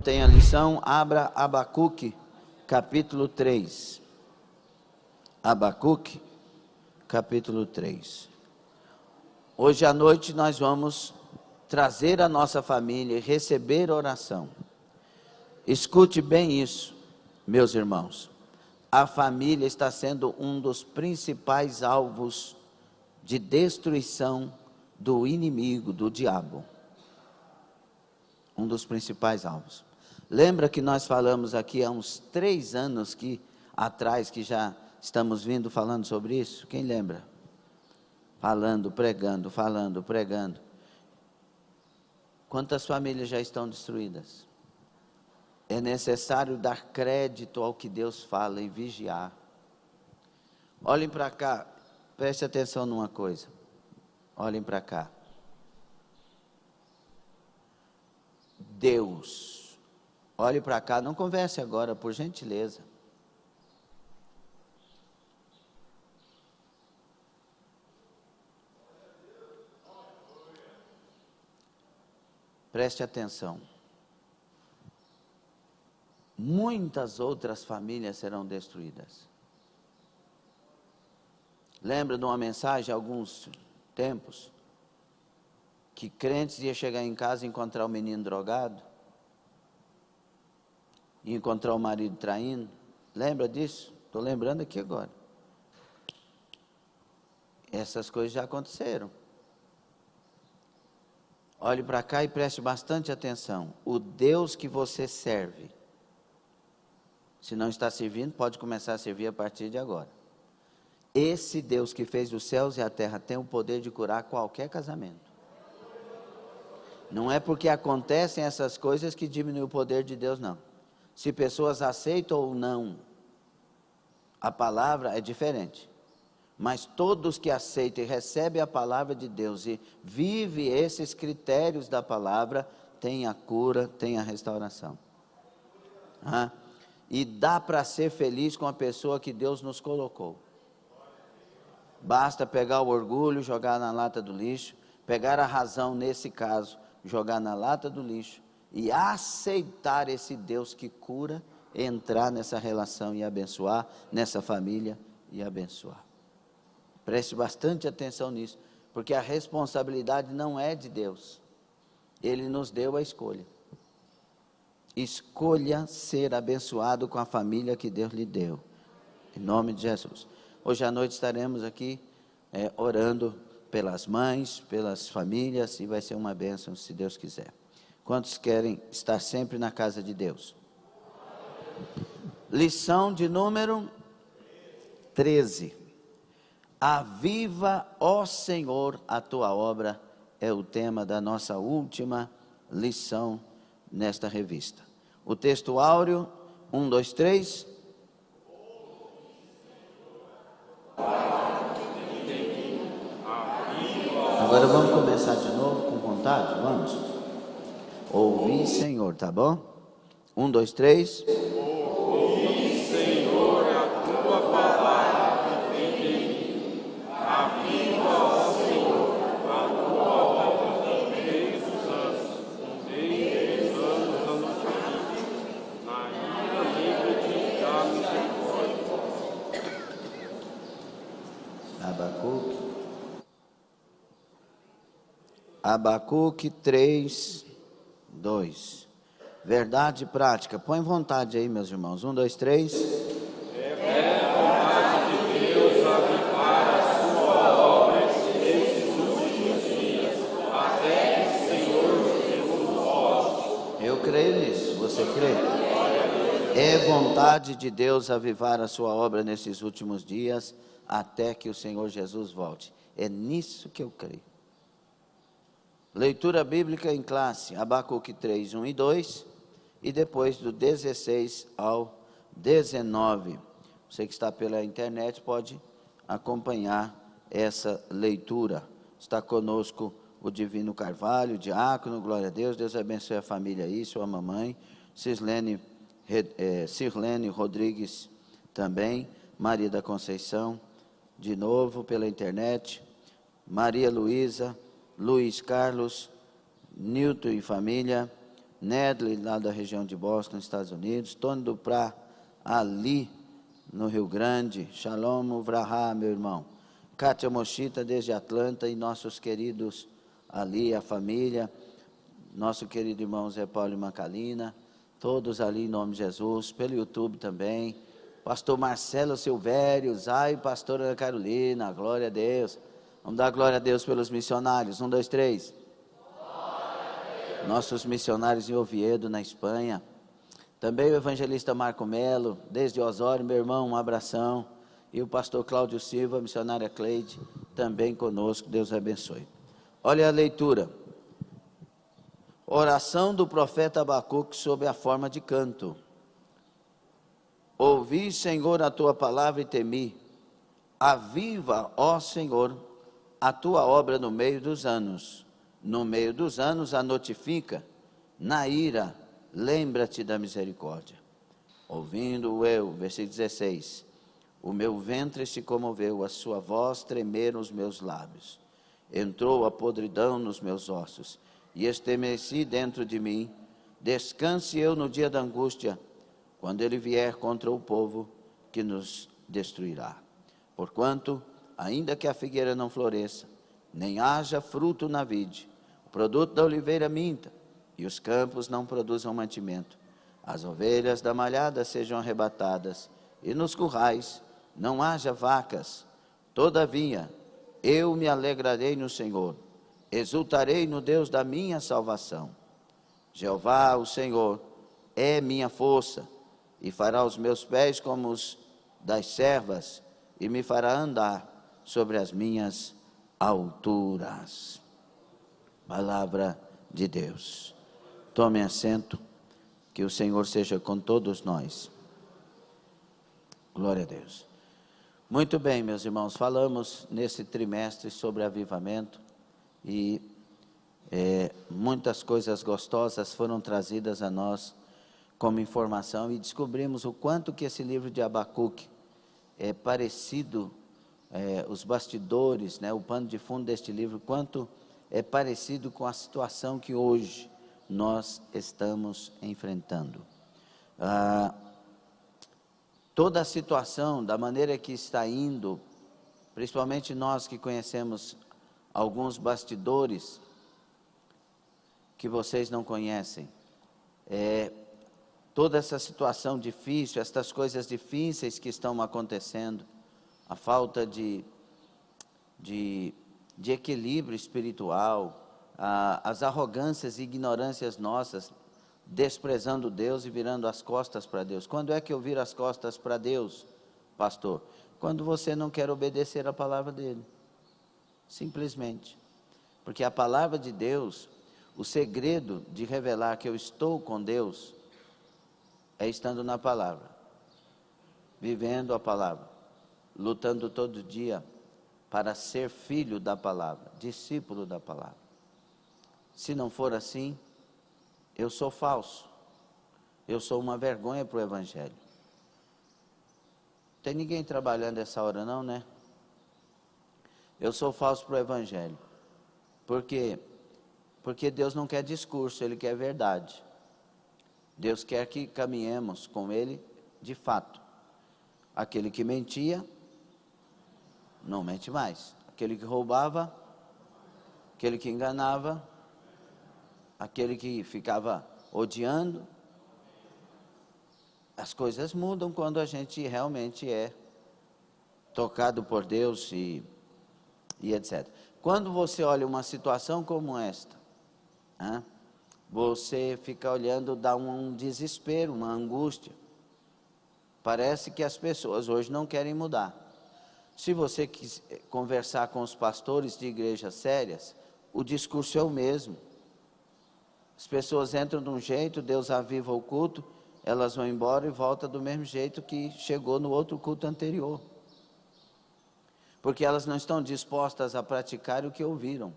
tem a lição, abra Abacuque, capítulo 3. Abacuque, capítulo 3. Hoje à noite nós vamos trazer a nossa família e receber oração. Escute bem isso, meus irmãos. A família está sendo um dos principais alvos de destruição do inimigo, do diabo. Um dos principais alvos. Lembra que nós falamos aqui há uns 3 anos atrás, que já estamos vindo falando sobre isso? Quem lembra? Falando, pregando. Quantas famílias já estão destruídas? É necessário dar crédito ao que Deus fala e vigiar. Olhem para cá, preste atenção numa coisa. Olhem para cá. Deus, olhe para cá, não converse agora, por gentileza. Preste atenção. Muitas outras famílias serão destruídas. Lembra de uma mensagem há alguns tempos? Que crentes iam chegar em casa e encontrar o menino drogado? E encontrar o marido traindo? Lembra disso? Estou lembrando aqui agora. Essas coisas já aconteceram. Olhe para cá e preste bastante atenção. O Deus que você serve, se não está servindo, pode começar a servir a partir de agora. Esse Deus que fez os céus e a terra tem o poder de curar qualquer casamento. Não é porque acontecem essas coisas que diminui o poder de Deus, não. Se pessoas aceitam ou não a palavra, é diferente. Mas todos que aceitam e recebem a palavra de Deus e vivem esses critérios da palavra, têm a cura, têm a restauração. E dá para ser feliz com a pessoa que Deus nos colocou. Basta pegar o orgulho, jogar na lata do lixo, pegar a razão nesse caso, jogar na lata do lixo e aceitar esse Deus que cura, entrar nessa relação e abençoar, nessa família e abençoar. Preste bastante atenção nisso, porque a responsabilidade não é de Deus. Ele nos deu a escolha. Escolha ser abençoado com a família que Deus lhe deu. Em nome de Jesus. Hoje à noite estaremos aqui orando pelas mães, pelas famílias, e vai ser uma bênção, se Deus quiser. Quantos querem estar sempre na casa de Deus? Lição de número 13. Aviva, ó Senhor, a tua obra, é o tema da nossa última lição nesta revista. O texto áureo, 1, 2, 3. Agora vamos começar de novo com vontade, vamos? Ouvi, Senhor, tá bom? 1, 2, 3. Ouvi, Senhor, a tua palavra que vem de mim. Aviva, ó Senhor, a tua obra desde os anos da nossa vida. Na ira, lembra-te da misericórdia. Abacuque 3, 2. Verdade prática. Põe vontade aí, meus irmãos. 1, 2, 3. É vontade de Deus avivar a sua obra nesses últimos dias, até que o Senhor Jesus volte. Eu creio nisso. Você crê? É vontade de Deus avivar a sua obra nesses últimos dias, até que o Senhor Jesus volte. É nisso que eu creio. Leitura bíblica em classe, Abacuque 3, 1 e 2, e depois do 16 ao 19. Você que está pela internet pode acompanhar essa leitura. Está conosco o Divino Carvalho, o diácono, glória a Deus. Deus abençoe a família aí, sua mamãe, Sirlene Rodrigues também, Maria da Conceição, de novo pela internet, Maria Luísa, Luiz Carlos, Nilton e família, Nedley, lá da região de Boston, Estados Unidos, Tony Duprá, ali, no Rio Grande, Shalom Uvrahá, meu irmão, Kátia Mochita, desde Atlanta, e nossos queridos ali, a família, nosso querido irmão Zé Paulo e Macalina, todos ali em nome de Jesus, pelo YouTube também, pastor Marcelo Silvério, Zay, pastora Ana Carolina, glória a Deus, vamos dar glória a Deus pelos missionários, 1, 2, 3, nossos missionários em Oviedo, na Espanha, também o evangelista Marco Melo, desde Osório, meu irmão, um abração, e o pastor Cláudio Silva, missionária Cleide, também conosco, Deus abençoe. Olha a leitura, oração do profeta Abacuque sob a forma de canto. Ouvi, Senhor, a tua palavra e temi, aviva, ó Senhor, a tua obra no meio dos anos a notifica, na ira, lembra-te da misericórdia. Ouvindo eu, versículo 16, o meu ventre se comoveu, a sua voz tremeram os meus lábios, entrou a podridão nos meus ossos, e estremeci dentro de mim, descanse eu no dia da angústia, quando ele vier contra o povo que nos destruirá. Porquanto, ainda que a figueira não floresça, nem haja fruto na vide, o produto da oliveira minta, e os campos não produzam mantimento, as ovelhas da malhada sejam arrebatadas, e nos currais não haja vacas, todavia eu me alegrarei no Senhor, exultarei no Deus da minha salvação. Jeová, o Senhor, é minha força, e fará os meus pés como os das servas, e me fará andar sobre as minhas alturas. Palavra de Deus. Tome assento, que o Senhor seja com todos nós. Glória a Deus. Muito bem, meus irmãos, falamos nesse trimestre sobre avivamento e muitas coisas gostosas foram trazidas a nós como informação e descobrimos o quanto que esse livro de Abacuque é parecido, os bastidores, o pano de fundo deste livro, quanto é parecido com a situação que hoje nós estamos enfrentando. Toda a situação, da maneira que está indo, principalmente nós que conhecemos alguns bastidores que vocês não conhecem, toda essa situação difícil, estas coisas difíceis que estão acontecendo, a falta de equilíbrio espiritual, as arrogâncias e ignorâncias nossas, desprezando Deus e virando as costas para Deus. Quando é que eu viro as costas para Deus, pastor? Quando você não quer obedecer a palavra dele, simplesmente, porque a palavra de Deus, o segredo de revelar que eu estou com Deus, é estando na palavra, vivendo a palavra, lutando todo dia para ser filho da palavra, discípulo da palavra. Se não for assim, eu sou falso, eu sou uma vergonha para o evangelho. Tem ninguém trabalhando essa hora não, né? Eu sou falso para o evangelho. Por quê? Porque Deus não quer discurso, Ele quer verdade. Deus quer que caminhemos com Ele de fato. Aquele que mentia, não mente mais. Aquele que roubava, aquele que enganava, aquele que ficava odiando. As coisas mudam quando a gente realmente é tocado por Deus e etc. Quando você olha uma situação como esta, você fica olhando, dá um desespero, uma angústia. Parece que as pessoas hoje não querem mudar. Se você quiser conversar com os pastores de igrejas sérias, o discurso é o mesmo. As pessoas entram de um jeito, Deus aviva o culto, elas vão embora e voltam do mesmo jeito que chegou no outro culto anterior. Porque elas não estão dispostas a praticar o que ouviram.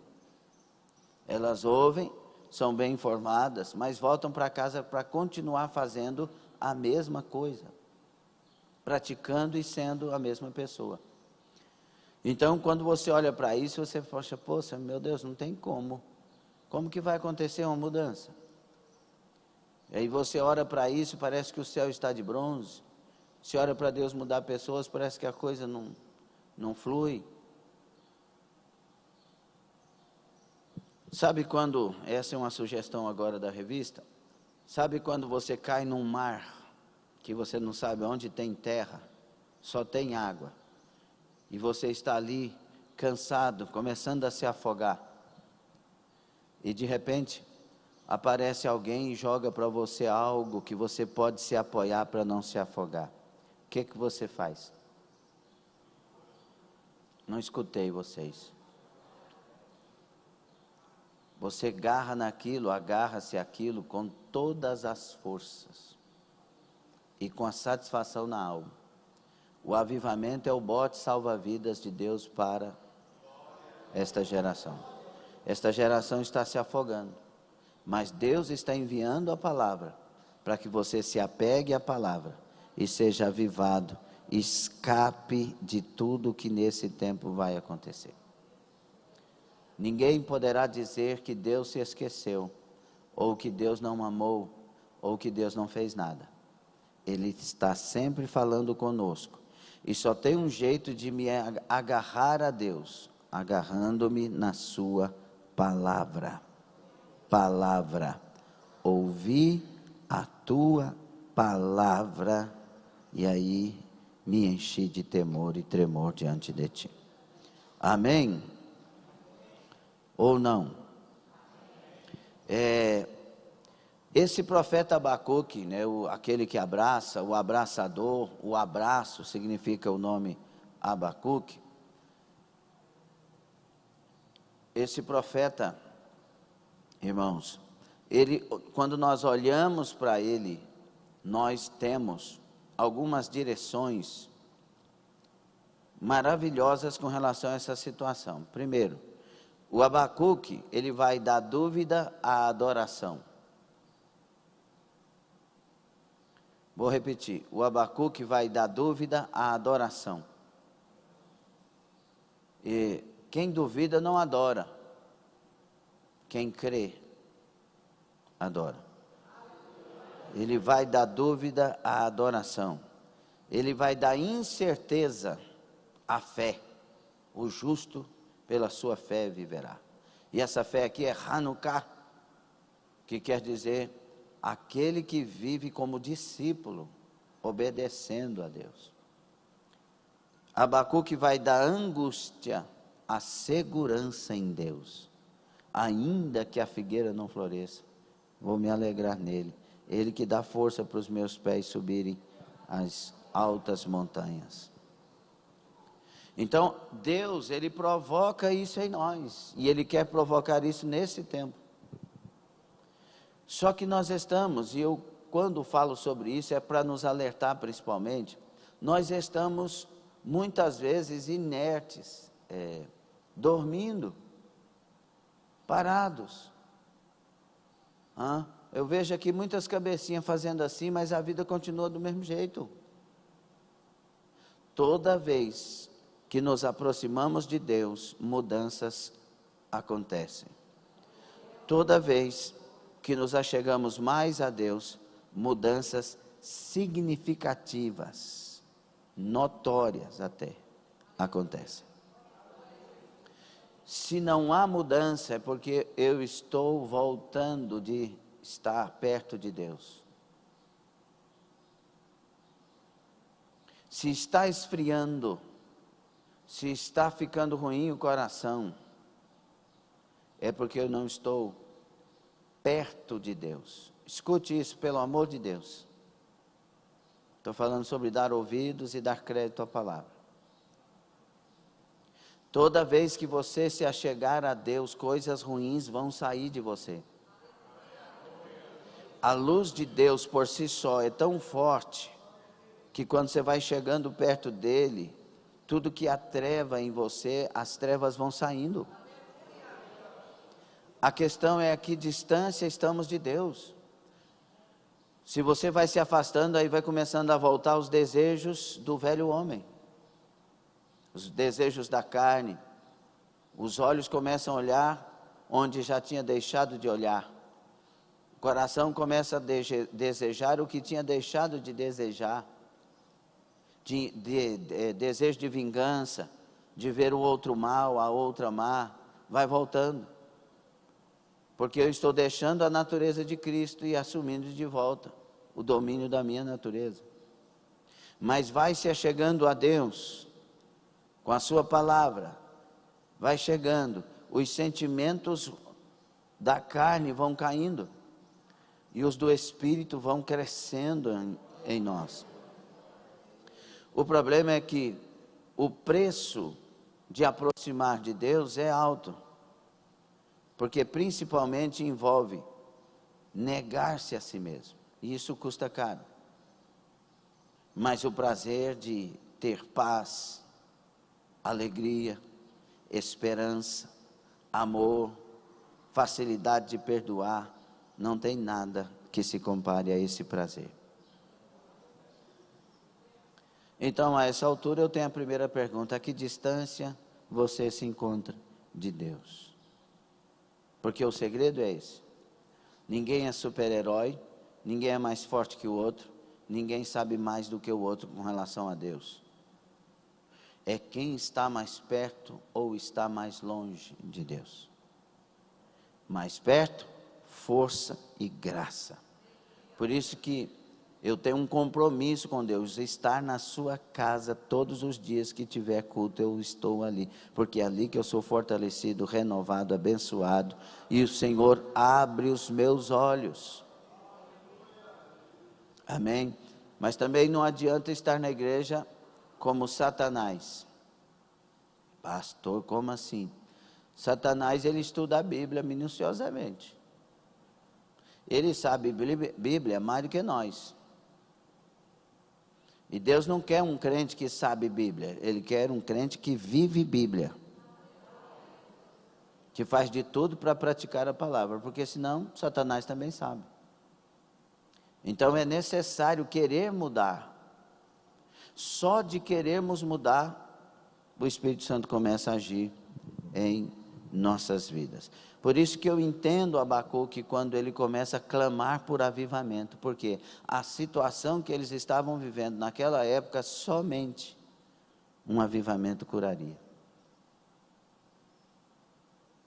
Elas ouvem, são bem informadas, mas voltam para casa para continuar fazendo a mesma coisa. Praticando e sendo a mesma pessoa. Então, quando você olha para isso, você fala, poxa, meu Deus, não tem como. Como que vai acontecer uma mudança? E aí você ora para isso, parece que o céu está de bronze. Você ora para Deus mudar pessoas, parece que a coisa não flui. Sabe quando, essa é uma sugestão agora da revista, sabe quando você cai num mar, que você não sabe onde tem terra, só tem água, e você está ali, cansado, começando a se afogar, e de repente, aparece alguém e joga para você algo que você pode se apoiar para não se afogar. O que você faz? Não escutei vocês. Você agarra naquilo, agarra-se aquilo com todas as forças e com a satisfação na alma. O avivamento é o bote salva-vidas de Deus para esta geração. Esta geração está se afogando, mas Deus está enviando a palavra para que você se apegue à palavra e seja avivado, escape de tudo que nesse tempo vai acontecer. Ninguém poderá dizer que Deus se esqueceu, ou que Deus não amou, ou que Deus não fez nada. Ele está sempre falando conosco. E só tem um jeito de me agarrar a Deus, agarrando-me na sua palavra. Palavra. Ouvi a tua palavra, e aí me enchi de temor e tremor diante de ti. Amém? Ou não? Esse profeta Abacuque, né, aquele que abraça, o abraçador, o abraço significa o nome Abacuque. Esse profeta, irmãos, quando nós olhamos para ele, nós temos algumas direções maravilhosas com relação a essa situação. Primeiro, o Abacuque, ele vai da dúvida à adoração. Vou repetir, o Abacuque vai da dúvida à adoração. E quem duvida não adora. Quem crê, adora. Ele vai da dúvida à adoração. Ele vai da incerteza à fé. O justo pela sua fé viverá. E essa fé aqui é Hanukkah, que quer dizer aquele que vive como discípulo, obedecendo a Deus. Abacuque vai da angústia à segurança em Deus. Ainda que a figueira não floresça, vou me alegrar nele. Ele que dá força para os meus pés subirem as altas montanhas. Então, Deus, Ele provoca isso em nós, e Ele quer provocar isso nesse tempo. Só que nós estamos, e eu quando falo sobre isso é para nos alertar principalmente, nós estamos muitas vezes inertes, dormindo, parados. Eu vejo aqui muitas cabecinhas fazendo assim, mas a vida continua do mesmo jeito. Toda vez que nos aproximamos de Deus, mudanças acontecem. Toda vez que nos achegamos mais a Deus, mudanças significativas, notórias até, acontecem. Se não há mudança, é porque eu estou voltando de estar perto de Deus. Se está esfriando, se está ficando ruim o coração, é porque eu não estou perto de Deus. Escute isso, pelo amor de Deus. Estou falando sobre dar ouvidos e dar crédito à palavra. Toda vez que você se achegar a Deus, coisas ruins vão sair de você. A luz de Deus por si só é tão forte, que quando você vai chegando perto dele, tudo que há treva em você, as trevas vão saindo. A questão é a que distância estamos de Deus. Se você vai se afastando, aí vai começando a voltar os desejos do velho homem. Os desejos da carne. Os olhos começam a olhar onde já tinha deixado de olhar. O coração começa a desejar o que tinha deixado de desejar, desejo de vingança, de ver o outro mal, a outra má, vai voltando. Porque eu estou deixando a natureza de Cristo e assumindo de volta o domínio da minha natureza. Mas vai se achegando a Deus, com a sua palavra, vai chegando, os sentimentos da carne vão caindo, e os do Espírito vão crescendo em nós. O problema é que o preço de aproximar de Deus é alto, porque principalmente envolve negar-se a si mesmo, e isso custa caro. Mas o prazer de ter paz, alegria, esperança, amor, facilidade de perdoar, não tem nada que se compare a esse prazer. Então, a essa altura eu tenho a primeira pergunta: a que distância você se encontra de Deus? Porque o segredo é esse: ninguém é super-herói, ninguém é mais forte que o outro, ninguém sabe mais do que o outro com relação a Deus. É quem está mais perto ou está mais longe de Deus. Mais perto, força e graça. Por isso que eu tenho um compromisso com Deus, estar na sua casa todos os dias que tiver culto, eu estou ali, porque é ali que eu sou fortalecido, renovado, abençoado, e o Senhor abre os meus olhos. Amém? Mas também não adianta estar na igreja como Satanás. Pastor, como assim? Satanás, ele estuda a Bíblia minuciosamente. Ele sabe Bíblia mais do que nós. E Deus não quer um crente que sabe Bíblia, Ele quer um crente que vive Bíblia, que faz de tudo para praticar a palavra, porque senão Satanás também sabe. Então é necessário querer mudar. Só de querermos mudar, o Espírito Santo começa a agir em nossas vidas. Por isso que eu entendo Abacuque quando ele começa a clamar por avivamento, porque a situação que eles estavam vivendo naquela época, somente um avivamento curaria.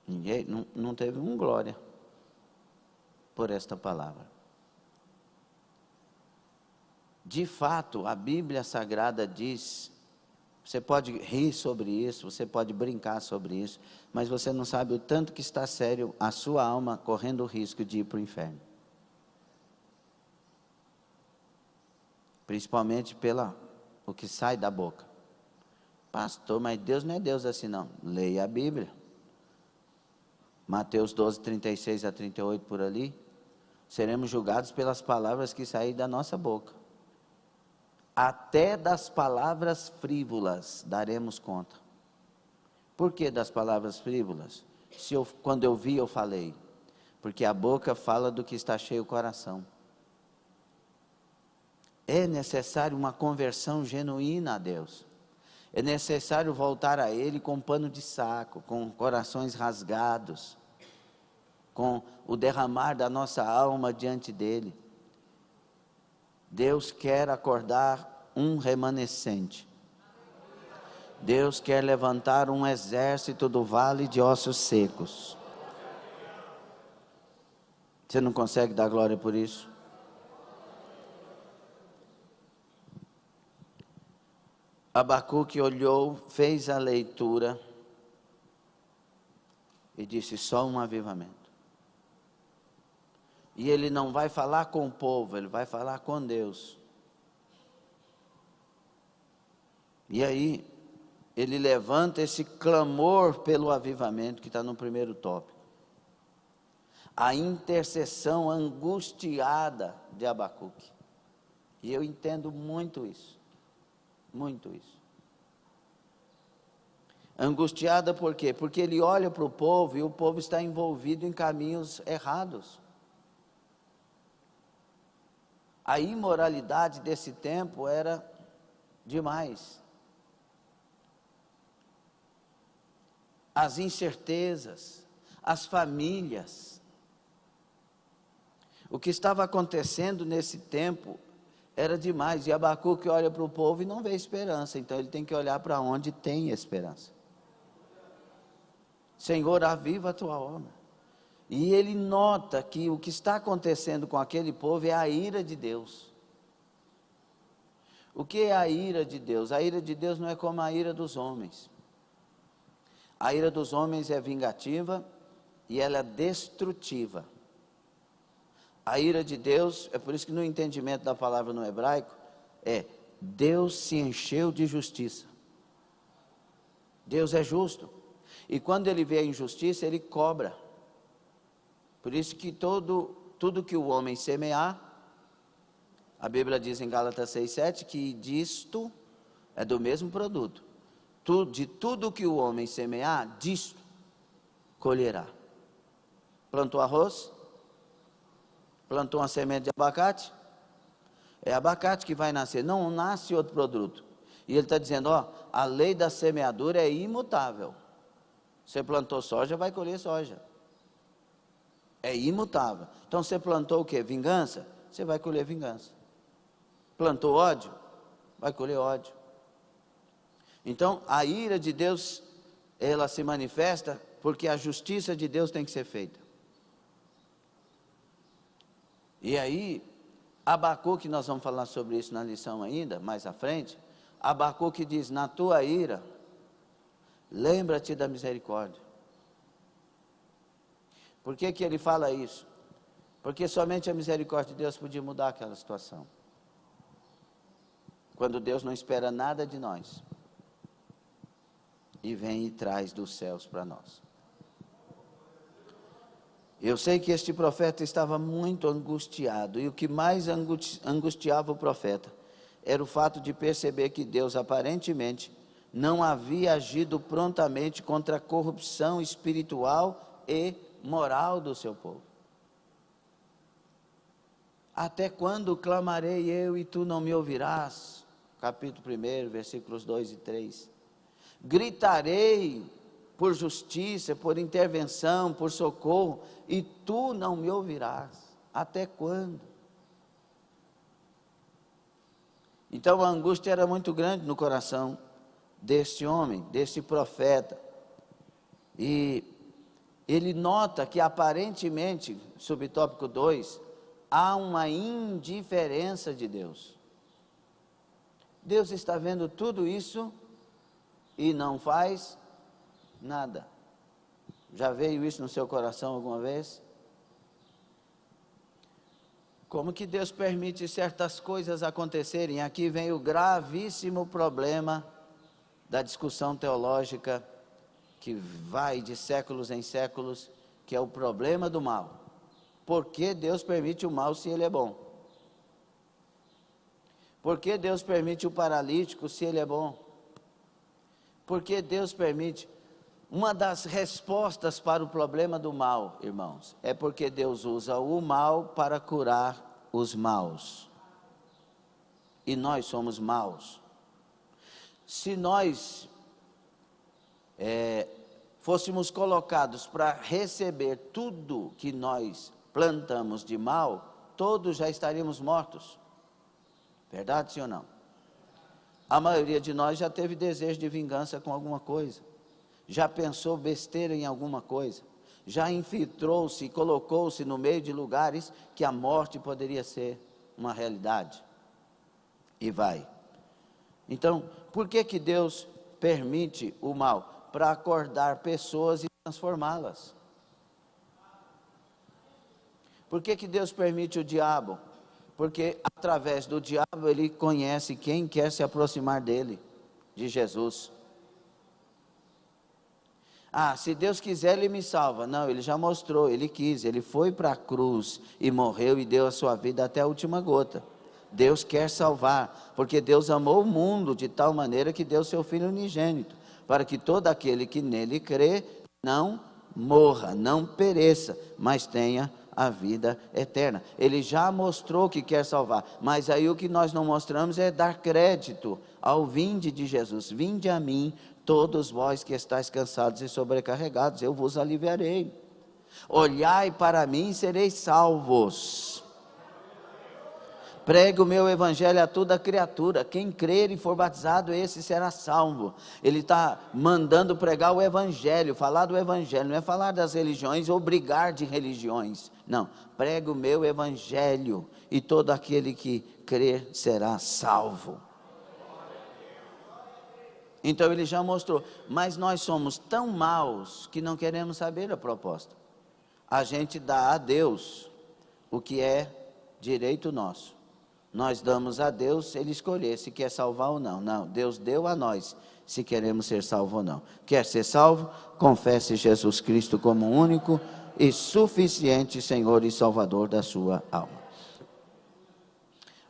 Ninguém, não teve glória por esta palavra. De fato, a Bíblia Sagrada diz, você pode rir sobre isso, você pode brincar sobre isso, mas você não sabe o tanto que está sério a sua alma correndo o risco de ir para o inferno. Principalmente o que sai da boca. Pastor, mas Deus não é Deus assim não. Leia a Bíblia. Mateus 12, 36 a 38 por ali. Seremos julgados pelas palavras que saem da nossa boca. Até das palavras frívolas daremos conta. Por que das palavras frívolas? Quando eu vi, eu falei. Porque a boca fala do que está cheio o coração. É necessário uma conversão genuína a Deus. É necessário voltar a Ele com pano de saco, com corações rasgados, com o derramar da nossa alma diante dEle. Deus quer acordar um remanescente. Deus quer levantar um exército do vale de ossos secos. Você não consegue dar glória por isso? Abacuque olhou, fez a leitura e disse: só um avivamento. E ele não vai falar com o povo, ele vai falar com Deus. E aí, ele levanta esse clamor pelo avivamento que está no primeiro tópico. A intercessão angustiada de Abacuque. E eu entendo muito isso. Muito isso. Angustiada por quê? Porque ele olha para o povo e o povo está envolvido em caminhos errados. A imoralidade desse tempo era demais. As incertezas, as famílias, O que estava acontecendo nesse tempo era demais. E Abacuque olha para o povo e não vê esperança. Então ele tem que olhar para onde tem esperança. Senhor, aviva a tua obra. E ele nota que o que está acontecendo com aquele povo é a ira de Deus. O que é a ira de Deus? A ira de Deus não é como a ira dos homens. A ira dos homens é vingativa e ela é destrutiva. A ira de Deus, é por isso que no entendimento da palavra no hebraico, Deus se encheu de justiça. Deus é justo. E quando ele vê a injustiça, ele cobra. Por isso que tudo que o homem semear, a Bíblia diz em Gálatas 6,7 que disto é do mesmo produto. De tudo que o homem semear, disto colherá. Plantou arroz? Plantou uma semente de abacate? É abacate que vai nascer, não nasce outro produto. E ele está dizendo, a lei da semeadura é imutável. Você plantou soja, vai colher soja. É imutável. Então você plantou o quê? Vingança? Você vai colher vingança. Plantou ódio? Vai colher ódio. Então a ira de Deus, ela se manifesta porque a justiça de Deus tem que ser feita. E aí, Abacuque, nós vamos falar sobre isso na lição ainda, mais à frente. Abacuque diz, na tua ira, lembra-te da misericórdia. Por que que ele fala isso? Porque somente a misericórdia de Deus podia mudar aquela situação. Quando Deus não espera nada de nós, e vem e traz dos céus para nós. Eu sei que este profeta estava muito angustiado, e o que mais angustiava o profeta era o fato de perceber que Deus aparentemente não havia agido prontamente contra a corrupção espiritual e moral do seu povo. Até quando clamarei eu e tu não me ouvirás? Capítulo 1, versículos 2 e 3. Gritarei por justiça, por intervenção, por socorro, e tu não me ouvirás. Até quando? Então a angústia era muito grande no coração deste homem, deste profeta. E ele nota que aparentemente, subtópico 2, há uma indiferença de Deus. Deus está vendo tudo isso e não faz nada. Já veio isso no seu coração alguma vez? Como que Deus permite certas coisas acontecerem? Aqui vem o gravíssimo problema da discussão teológica que vai de séculos em séculos, que é o problema do mal. Por que Deus permite o mal se ele é bom? Por que Deus permite o paralítico se ele é bom? Por que Deus permite? Uma das respostas para o problema do mal, irmãos, é porque Deus usa o mal para curar os maus. E nós somos maus. Se nós fôssemos colocados para receber tudo que nós plantamos de mal, todos já estaríamos mortos. Verdade, sim ou não? A maioria de nós já teve desejo de vingança com alguma coisa. Já pensou besteira em alguma coisa. Já infiltrou-se, colocou-se no meio de lugares que a morte poderia ser uma realidade. E vai. Então, por que que Deus permite o mal? Para acordar pessoas e transformá-las. Por que que Deus permite o diabo? Porque através do diabo ele conhece quem quer se aproximar dele, de Jesus. Se Deus quiser ele me salva. Não, ele já mostrou, ele quis, ele foi para a cruz e morreu e deu a sua vida até a última gota. Deus quer salvar, porque Deus amou o mundo de tal maneira que deu seu Filho unigênito, para que todo aquele que nele crê não morra, não pereça, mas tenha a vida eterna. Ele já mostrou que quer salvar, mas aí o que nós não mostramos é dar crédito ao vinde de Jesus. Vinde a mim, todos vós que estáis cansados e sobrecarregados, eu vos aliviarei. Olhai para mim e sereis salvos. Pregue o meu evangelho a toda criatura. Quem crer e for batizado, esse será salvo. Ele está mandando pregar o evangelho, falar do evangelho. Não é falar das religiões, obrigar de religiões. Não, pregue o meu evangelho e todo aquele que crer será salvo. Então ele já mostrou, mas nós somos tão maus que não queremos saber a proposta. A gente dá a Deus o que é direito nosso. Nós damos a Deus ele escolher se quer salvar ou não. Não, Deus deu a nós se queremos ser salvos ou não. Quer ser salvo? Confesse Jesus Cristo como único e suficiente Senhor e Salvador da sua alma.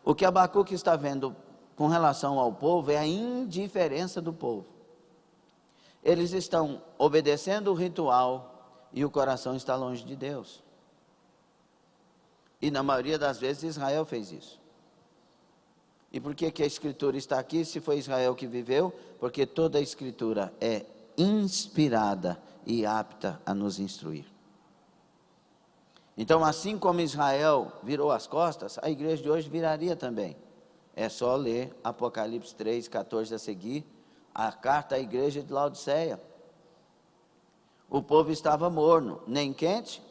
O que Abacuque está vendo com relação ao povo é a indiferença do povo. Eles estão obedecendo o ritual e o coração está longe de Deus. E na maioria das vezes Israel fez isso. E por que a Escritura está aqui, se foi Israel que viveu? Porque toda a Escritura é inspirada e apta a nos instruir. Então, assim como Israel virou as costas, a igreja de hoje viraria também. É só ler Apocalipse 3, 14 a seguir, a carta à igreja de Laodiceia. O povo estava morno, nem quente,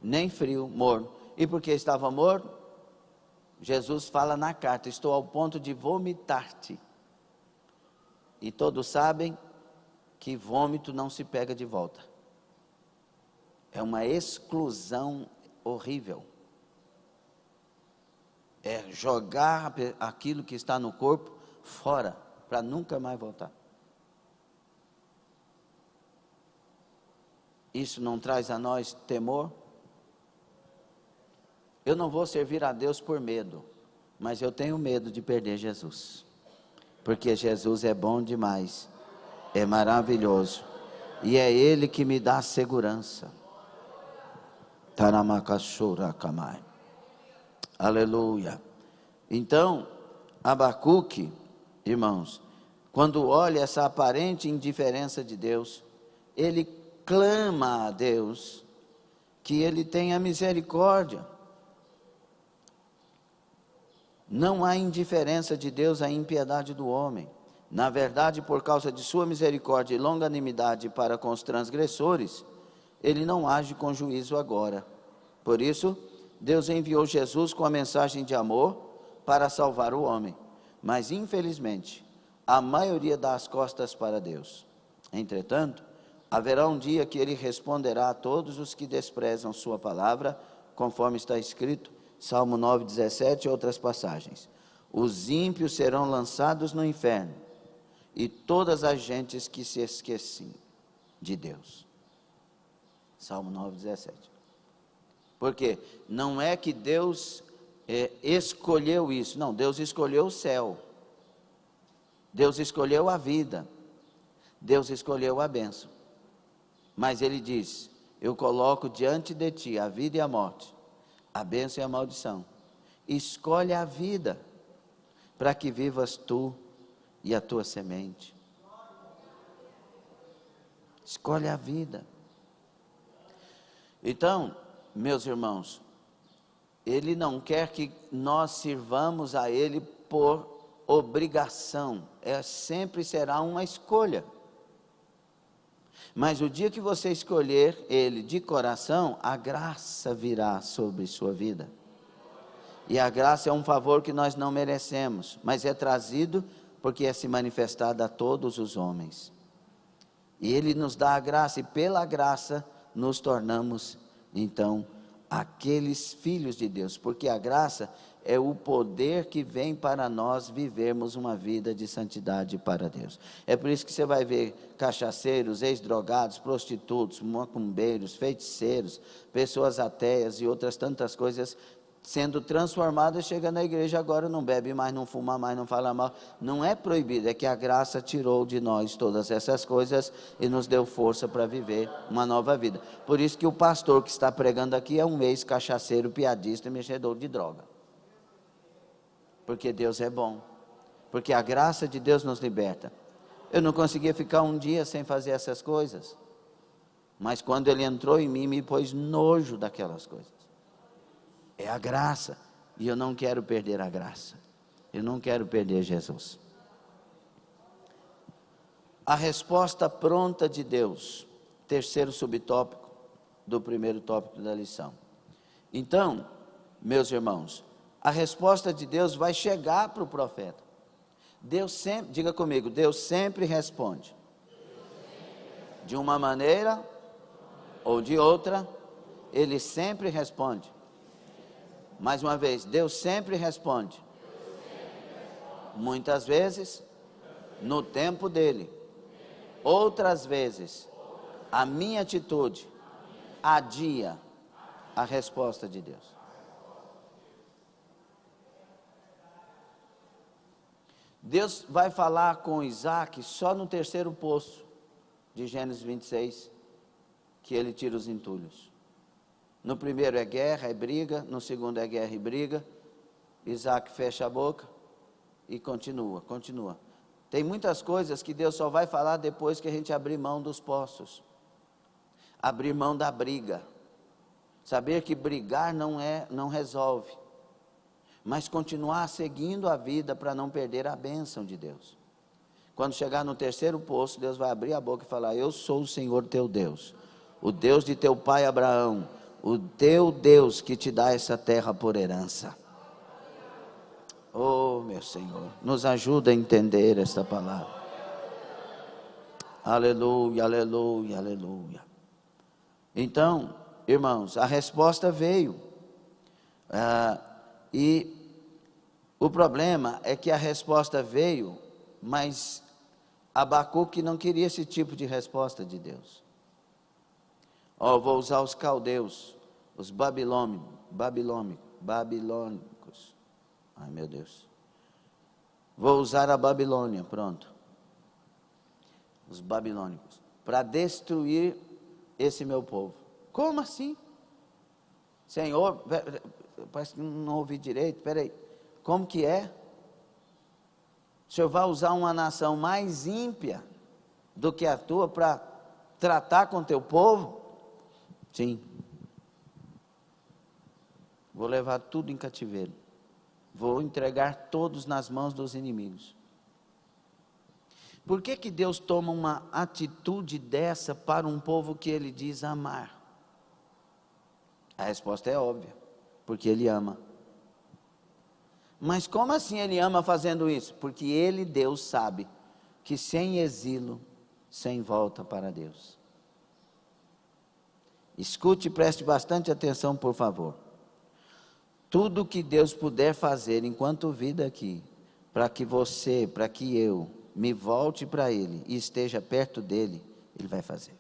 nem frio, morno. E por que estava morno? Jesus fala na carta, estou ao ponto de vomitar-te. E todos sabem que vômito não se pega de volta. É uma exclusão horrível. É jogar aquilo que está no corpo fora, para nunca mais voltar. Isso não traz a nós temor? Eu não vou servir a Deus por medo, mas eu tenho medo de perder Jesus. Porque Jesus é bom demais, é maravilhoso, e é Ele que me dá segurança. Taramacachurakamai. Aleluia. Então, Abacuque, irmãos, quando olha essa aparente indiferença de Deus, ele clama a Deus que Ele tenha misericórdia. Não há indiferença de Deus à impiedade do homem. Na verdade, por causa de sua misericórdia e longanimidade para com os transgressores, Ele não age com juízo agora. Por isso, Deus enviou Jesus com a mensagem de amor para salvar o homem. Mas, infelizmente, a maioria dá as costas para Deus. Entretanto, haverá um dia que Ele responderá a todos os que desprezam sua palavra, conforme está escrito, Salmo 9, 17 e outras passagens. Os ímpios serão lançados no inferno, e todas as gentes que se esquecem de Deus. Salmo 9, 17. Porque não é que Deus escolheu isso, não, Deus escolheu o céu, Deus escolheu a vida, Deus escolheu a bênção, mas Ele diz, eu coloco diante de ti a vida e a morte, a bênção e a maldição, escolhe a vida, para que vivas tu e a tua semente, escolhe a vida. Então, meus irmãos, Ele não quer que nós sirvamos a Ele por obrigação, sempre será uma escolha. Mas o dia que você escolher Ele de coração, a graça virá sobre sua vida. E a graça é um favor que nós não merecemos, mas é trazido porque é se manifestado a todos os homens. E Ele nos dá a graça, e pela graça nos tornamos, então, aqueles filhos de Deus. Porque a graça é o poder que vem para nós vivermos uma vida de santidade para Deus. É por isso que você vai ver cachaceiros, ex-drogados, prostitutos, macumbeiros, feiticeiros, pessoas ateias e outras tantas coisas sendo transformadas, chega na igreja agora, não bebe mais, não fuma mais, não fala mal. Não é proibido, é que a graça tirou de nós todas essas coisas e nos deu força para viver uma nova vida. Por isso que o pastor que está pregando aqui é um ex-cachaceiro, piadista e mexedor de droga. Porque Deus é bom, porque a graça de Deus nos liberta. Eu não conseguia ficar um dia sem fazer essas coisas, mas quando Ele entrou em mim, me pôs nojo daquelas coisas. É a graça, E eu não quero perder a graça. Eu não quero perder Jesus. A resposta pronta de Deus. Terceiro subtópico do primeiro tópico da lição. Então, meus irmãos, a resposta de Deus vai chegar para o profeta. Deus sempre, diga comigo, Deus sempre responde. De uma maneira ou de outra, Ele sempre responde. Mais uma vez, Deus sempre responde. Muitas vezes, no tempo dEle. Outras vezes, a minha atitude adia a resposta de Deus. Deus vai falar com Isaac só no terceiro poço de Gênesis 26, que ele tira os entulhos. No primeiro é guerra, é briga, no segundo é guerra e briga. Isaac fecha a boca e continua. Tem muitas coisas que Deus só vai falar depois que a gente abrir mão dos poços. Abrir mão da briga. Saber que brigar não resolve. Mas continuar seguindo a vida para não perder a bênção de Deus. Quando chegar no terceiro poço, Deus vai abrir a boca e falar: eu sou o Senhor teu Deus, o Deus de teu pai Abraão, o teu Deus que te dá essa terra por herança. Oh, meu Senhor, nos ajuda a entender esta palavra. Aleluia, aleluia, aleluia. Então, irmãos, a resposta veio. E o problema é que a resposta veio, mas Abacuque não queria esse tipo de resposta de Deus. Vou usar os caldeus, os babilônicos. Ai, meu Deus. Vou usar a Babilônia, pronto. Os babilônicos. Para destruir esse meu povo. Como assim? Senhor, parece que não ouvi direito, peraí. Como que é? O Senhor vai usar uma nação mais ímpia do que a tua para tratar com teu povo? Sim. Vou levar tudo em cativeiro. Vou entregar todos nas mãos dos inimigos. Por que Deus toma uma atitude dessa para um povo que Ele diz amar? A resposta é óbvia, porque Ele ama. Mas como assim Ele ama fazendo isso? Porque Ele, Deus, sabe que sem exílio, sem volta para Deus. Escute e preste bastante atenção, por favor. Tudo que Deus puder fazer enquanto vida aqui, para que você, para que eu me volte para Ele e esteja perto dEle, Ele vai fazer.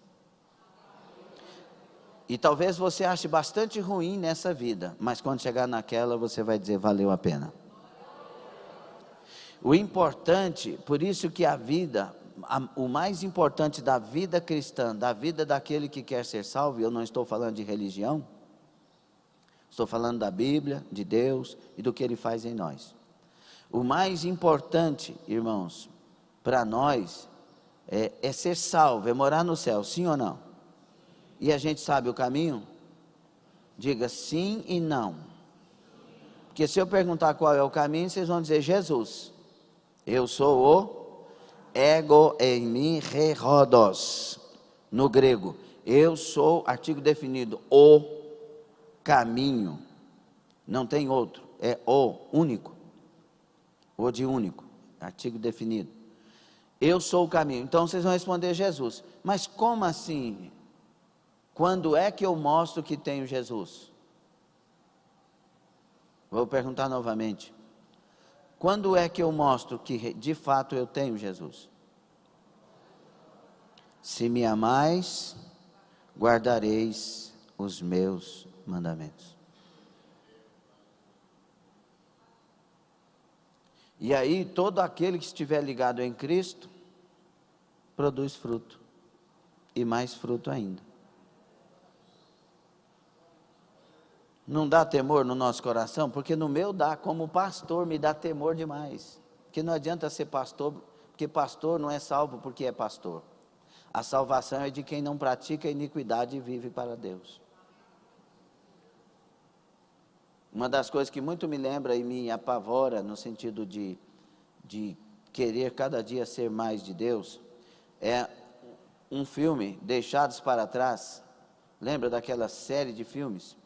E talvez você ache bastante ruim nessa vida, mas quando chegar naquela você vai dizer, valeu a pena. O importante, por isso que a vida, o mais importante da vida cristã, da vida daquele que quer ser salvo, eu não estou falando de religião, estou falando da Bíblia, de Deus e do que Ele faz em nós. O mais importante, irmãos, para nós, é ser salvo, é morar no céu, sim ou não? E a gente sabe o caminho? Diga sim e não. Porque se eu perguntar qual é o caminho, vocês vão dizer Jesus. Eu sou o ego eimi herodos, no grego. Eu sou, artigo definido, o caminho. Não tem outro, é o único. O de único, artigo definido. Eu sou o caminho. Então vocês vão responder Jesus. Mas como assim? Quando é que eu mostro que tenho Jesus? Vou perguntar novamente. Quando é que eu mostro que de fato eu tenho Jesus? Se me amais, guardareis os meus mandamentos. E aí, todo aquele que estiver ligado em Cristo, produz fruto. E mais fruto ainda. Não dá temor no nosso coração? Porque no meu dá, como pastor, me dá temor demais. Porque não adianta ser pastor, porque pastor não é salvo porque é pastor. A salvação é de quem não pratica iniquidade e vive para Deus. Uma das coisas que muito me lembra e me apavora no sentido de querer cada dia ser mais de Deus, é um filme, Deixados para Trás. Lembra daquela série de filmes,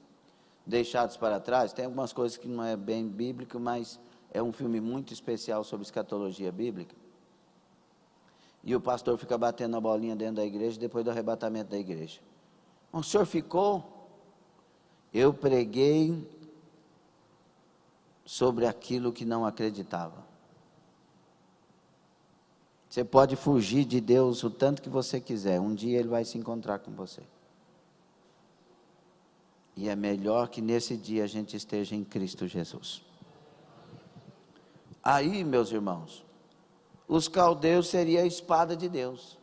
Deixados para Trás? Tem algumas coisas que não é bem bíblico, mas é um filme muito especial sobre escatologia bíblica. E o pastor fica batendo a bolinha dentro da igreja depois do arrebatamento da igreja. O senhor ficou? Eu preguei sobre aquilo que não acreditava. Você pode fugir de Deus o tanto que você quiser, um dia Ele vai se encontrar com você. E é melhor que nesse dia a gente esteja em Cristo Jesus. Aí, meus irmãos, os caldeus seria a espada de Deus.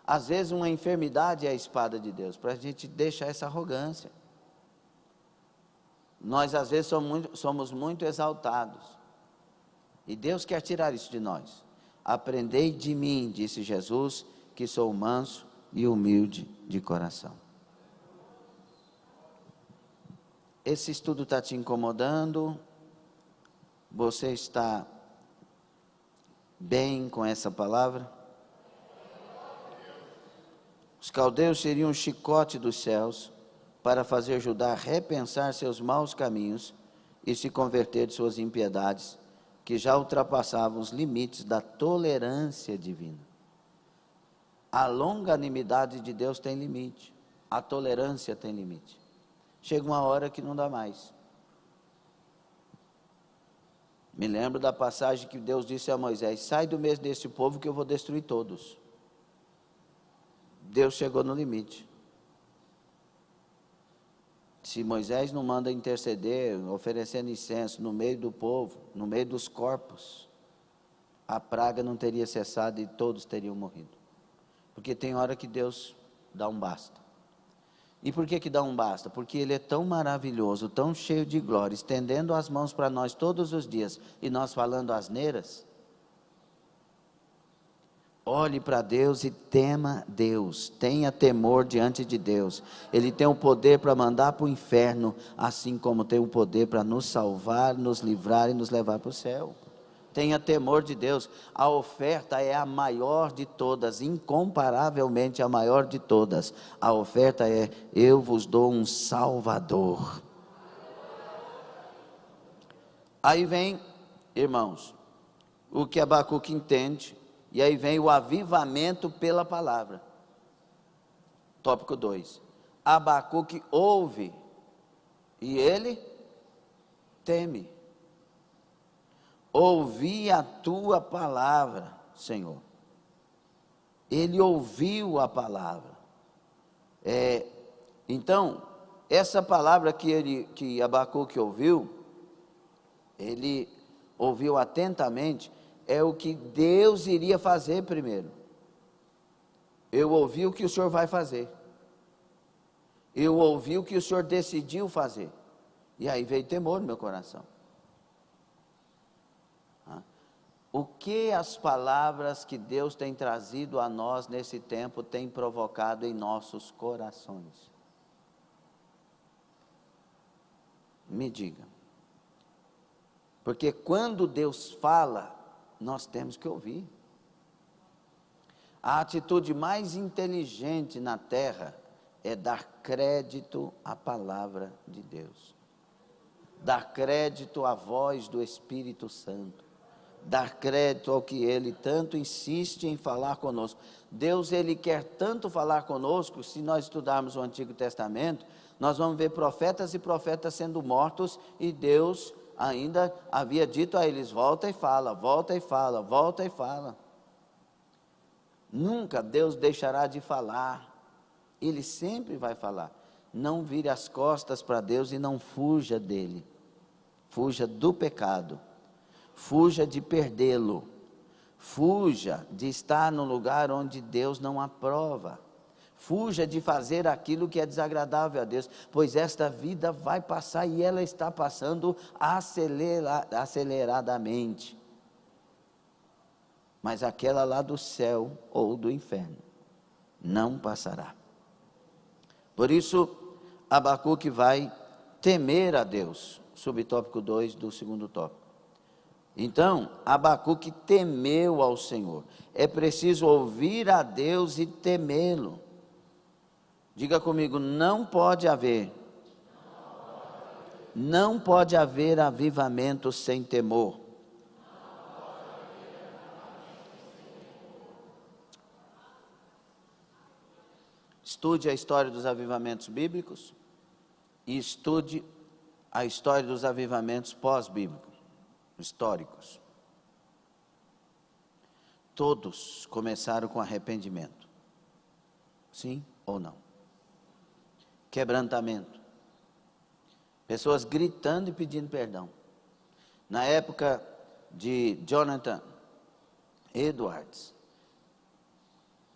Às vezes uma enfermidade é a espada de Deus, para a gente deixar essa arrogância. Nós às vezes somos muito exaltados. E Deus quer tirar isso de nós. Aprendei de mim, disse Jesus, que sou manso e humilde de coração. Esse estudo está te incomodando? Você está bem com essa palavra? Os caldeus seriam um chicote dos céus para fazer Judá repensar seus maus caminhos e se converter de suas impiedades, que já ultrapassavam os limites da tolerância divina. A longanimidade de Deus tem limite, a tolerância tem limite. Chega uma hora que não dá mais. Me lembro da passagem que Deus disse a Moisés: sai do meio desse povo que eu vou destruir todos. Deus chegou no limite. Se Moisés não manda interceder, oferecendo incenso no meio do povo, no meio dos corpos, a praga não teria cessado e todos teriam morrido. Porque tem hora que Deus dá um basta. E por que dá um basta? Porque Ele é tão maravilhoso, tão cheio de glória, estendendo as mãos para nós todos os dias, e nós falando asneiras. Olhe para Deus e tema Deus, tenha temor diante de Deus. Ele tem o poder para mandar para o inferno, assim como tem o poder para nos salvar, nos livrar e nos levar para o céu. Tenha temor de Deus. A oferta é a maior de todas, incomparavelmente a maior de todas. A oferta é: eu vos dou um Salvador. Aí vem, irmãos, o que Abacuque entende. E aí vem o avivamento pela palavra. Tópico 2. Abacuque ouve e ele teme. Ouvi a tua palavra, Senhor. Ele ouviu a palavra. Então, essa palavra que Abacuque ouviu, ele ouviu atentamente, é o que Deus iria fazer primeiro. Eu ouvi o que o Senhor vai fazer. Eu ouvi o que o Senhor decidiu fazer. E aí veio temor no meu coração. O que as palavras que Deus tem trazido a nós nesse tempo têm provocado em nossos corações? Me diga. Porque quando Deus fala, nós temos que ouvir. A atitude mais inteligente na terra é dar crédito à palavra de Deus. Dar crédito à voz do Espírito Santo. Dar crédito ao que Ele tanto insiste em falar conosco. Deus, Ele quer tanto falar conosco. Se nós estudarmos o Antigo Testamento, nós vamos ver profetas e profetas sendo mortos, e Deus ainda havia dito a eles: volta e fala, volta e fala, volta e fala. Nunca Deus deixará de falar. Ele sempre vai falar. Não vire as costas para Deus e não fuja dele. Fuja do pecado. Fuja de perdê-lo. Fuja de estar no lugar onde Deus não aprova. Fuja de fazer aquilo que é desagradável a Deus, pois esta vida vai passar e ela está passando aceleradamente. Mas aquela lá do céu ou do inferno não passará. Por isso, Abacuque vai temer a Deus, subtópico 2 do segundo tópico. Então, Abacuque temeu ao Senhor. É preciso ouvir a Deus e temê-lo. Diga comigo, não pode haver avivamento sem temor. Estude a história dos avivamentos bíblicos e estude a história dos avivamentos pós-bíblicos, históricos. Todos começaram com arrependimento. Sim ou não? Quebrantamento. Pessoas gritando e pedindo perdão. Na época de Jonathan Edwards,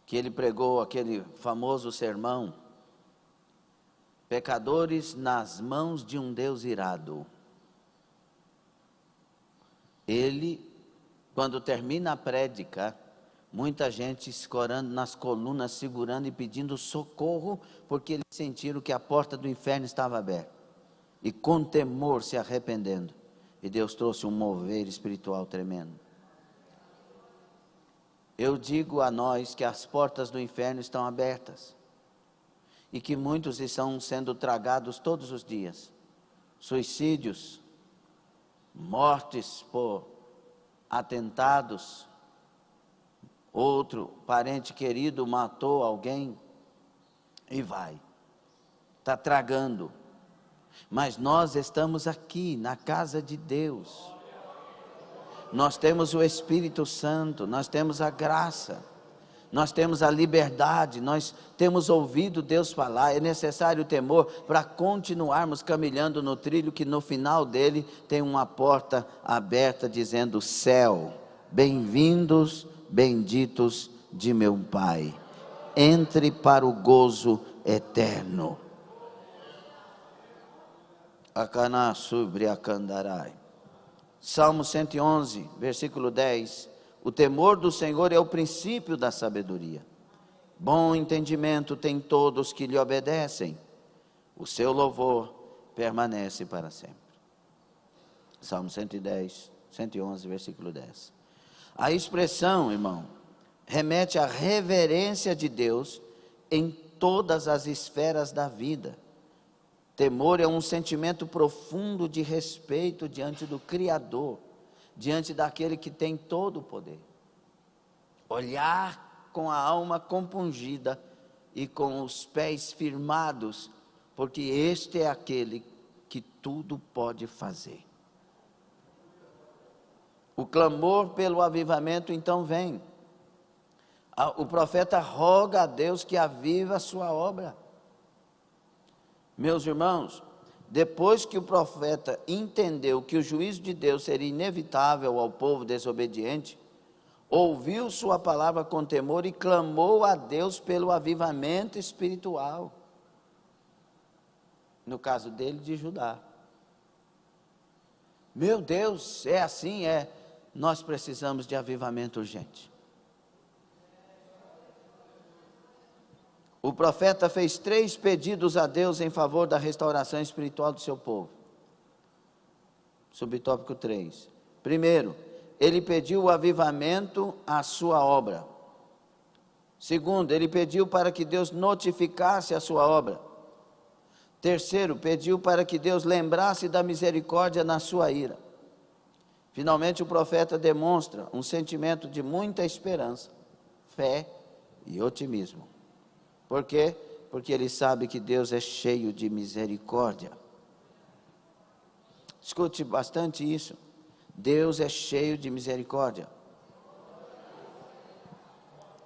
que ele pregou aquele famoso sermão, pecadores nas mãos de um Deus irado. Ele, quando termina a prédica, muita gente escorando nas colunas, segurando e pedindo socorro, porque eles sentiram que a porta do inferno estava aberta. E com temor se arrependendo. E Deus trouxe um mover espiritual tremendo. Eu digo a nós que as portas do inferno estão abertas. E que muitos estão sendo tragados todos os dias. Suicídios, mortes por atentados. Outro parente querido matou alguém. E vai. Está tragando. Mas nós estamos aqui na casa de Deus. Nós temos o Espírito Santo, nós temos a graça, nós temos a liberdade, nós temos ouvido Deus falar. É necessário o temor para continuarmos caminhando no trilho que no final dele tem uma porta aberta dizendo: céu, bem-vindos, benditos de meu Pai, entre para o gozo eterno. Akaná sobre Akandarai. Salmo 111, versículo 10. O temor do Senhor é o princípio da sabedoria. Bom entendimento tem todos que lhe obedecem. O seu louvor permanece para sempre. Salmo 111, versículo 10. A expressão, irmão, remete à reverência de Deus em todas as esferas da vida. Temor é um sentimento profundo de respeito diante do Criador, diante daquele que tem todo o poder. Olhar com a alma compungida e com os pés firmados, porque este é aquele que tudo pode fazer. O clamor pelo avivamento então vem. O profeta roga a Deus que aviva a sua obra. Meus irmãos, depois que o profeta entendeu que o juízo de Deus seria inevitável ao povo desobediente, ouviu sua palavra com temor e clamou a Deus pelo avivamento espiritual. No caso dele, de Judá. Meu Deus, é assim, nós precisamos de avivamento urgente. O profeta fez 3 pedidos a Deus em favor da restauração espiritual do seu povo. Subtópico 3. Primeiro, ele pediu o avivamento à sua obra. Segundo, ele pediu para que Deus notificasse a sua obra. Terceiro, pediu para que Deus lembrasse da misericórdia na sua ira. Finalmente, o profeta demonstra um sentimento de muita esperança, fé e otimismo. Por quê? Porque ele sabe que Deus é cheio de misericórdia. Escute bastante isso. Deus é cheio de misericórdia.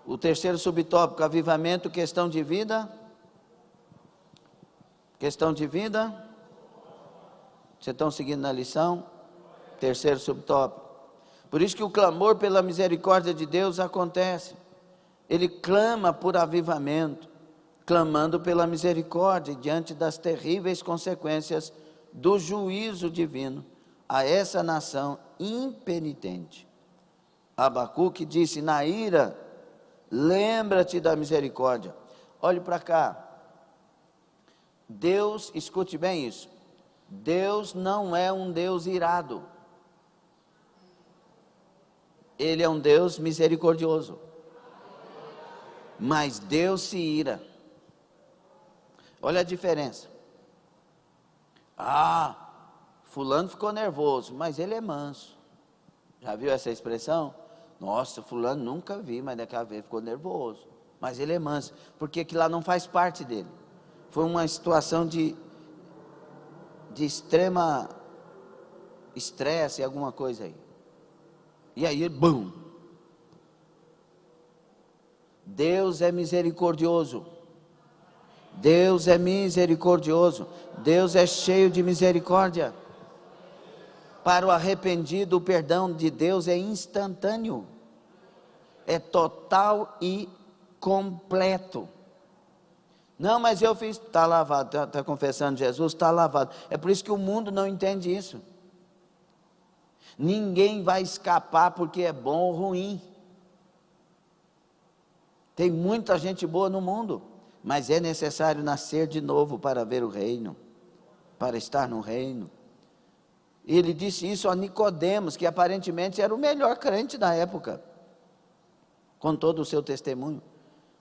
O terceiro subtópico, avivamento, questão de vida. Questão de vida. Vocês estão seguindo na lição? Terceiro subtópico. Por isso que o clamor pela misericórdia de Deus acontece. Ele clama por avivamento, clamando pela misericórdia diante das terríveis consequências do juízo divino a essa nação impenitente. Abacuque disse: na ira, lembra-te da misericórdia. Olhe para cá. Deus, escute bem isso. Deus não é um Deus irado. Ele é um Deus misericordioso. Mas Deus se ira. Olha a diferença. Fulano ficou nervoso, mas ele é manso. Já viu essa expressão? Nossa, fulano nunca vi, mas daquela vez ficou nervoso. Mas ele é manso, porque aquilo lá não faz parte dele. Foi uma situação de extrema estresse, alguma coisa aí. E aí, bum! Deus é misericordioso. Deus é misericordioso. Deus é cheio de misericórdia. Para o arrependido, o perdão de Deus é instantâneo. É total e completo. Não, mas eu fiz, está lavado, está confessando Jesus, está lavado. É por isso que o mundo não entende isso. Ninguém vai escapar porque é bom ou ruim. Tem muita gente boa no mundo, mas é necessário nascer de novo para ver o reino, para estar no reino. E ele disse isso a Nicodemos, que aparentemente era o melhor crente da época, com todo o seu testemunho.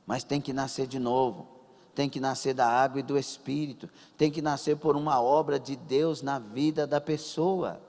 Mas tem que nascer de novo, tem que nascer da água e do Espírito, tem que nascer por uma obra de Deus na vida da pessoa.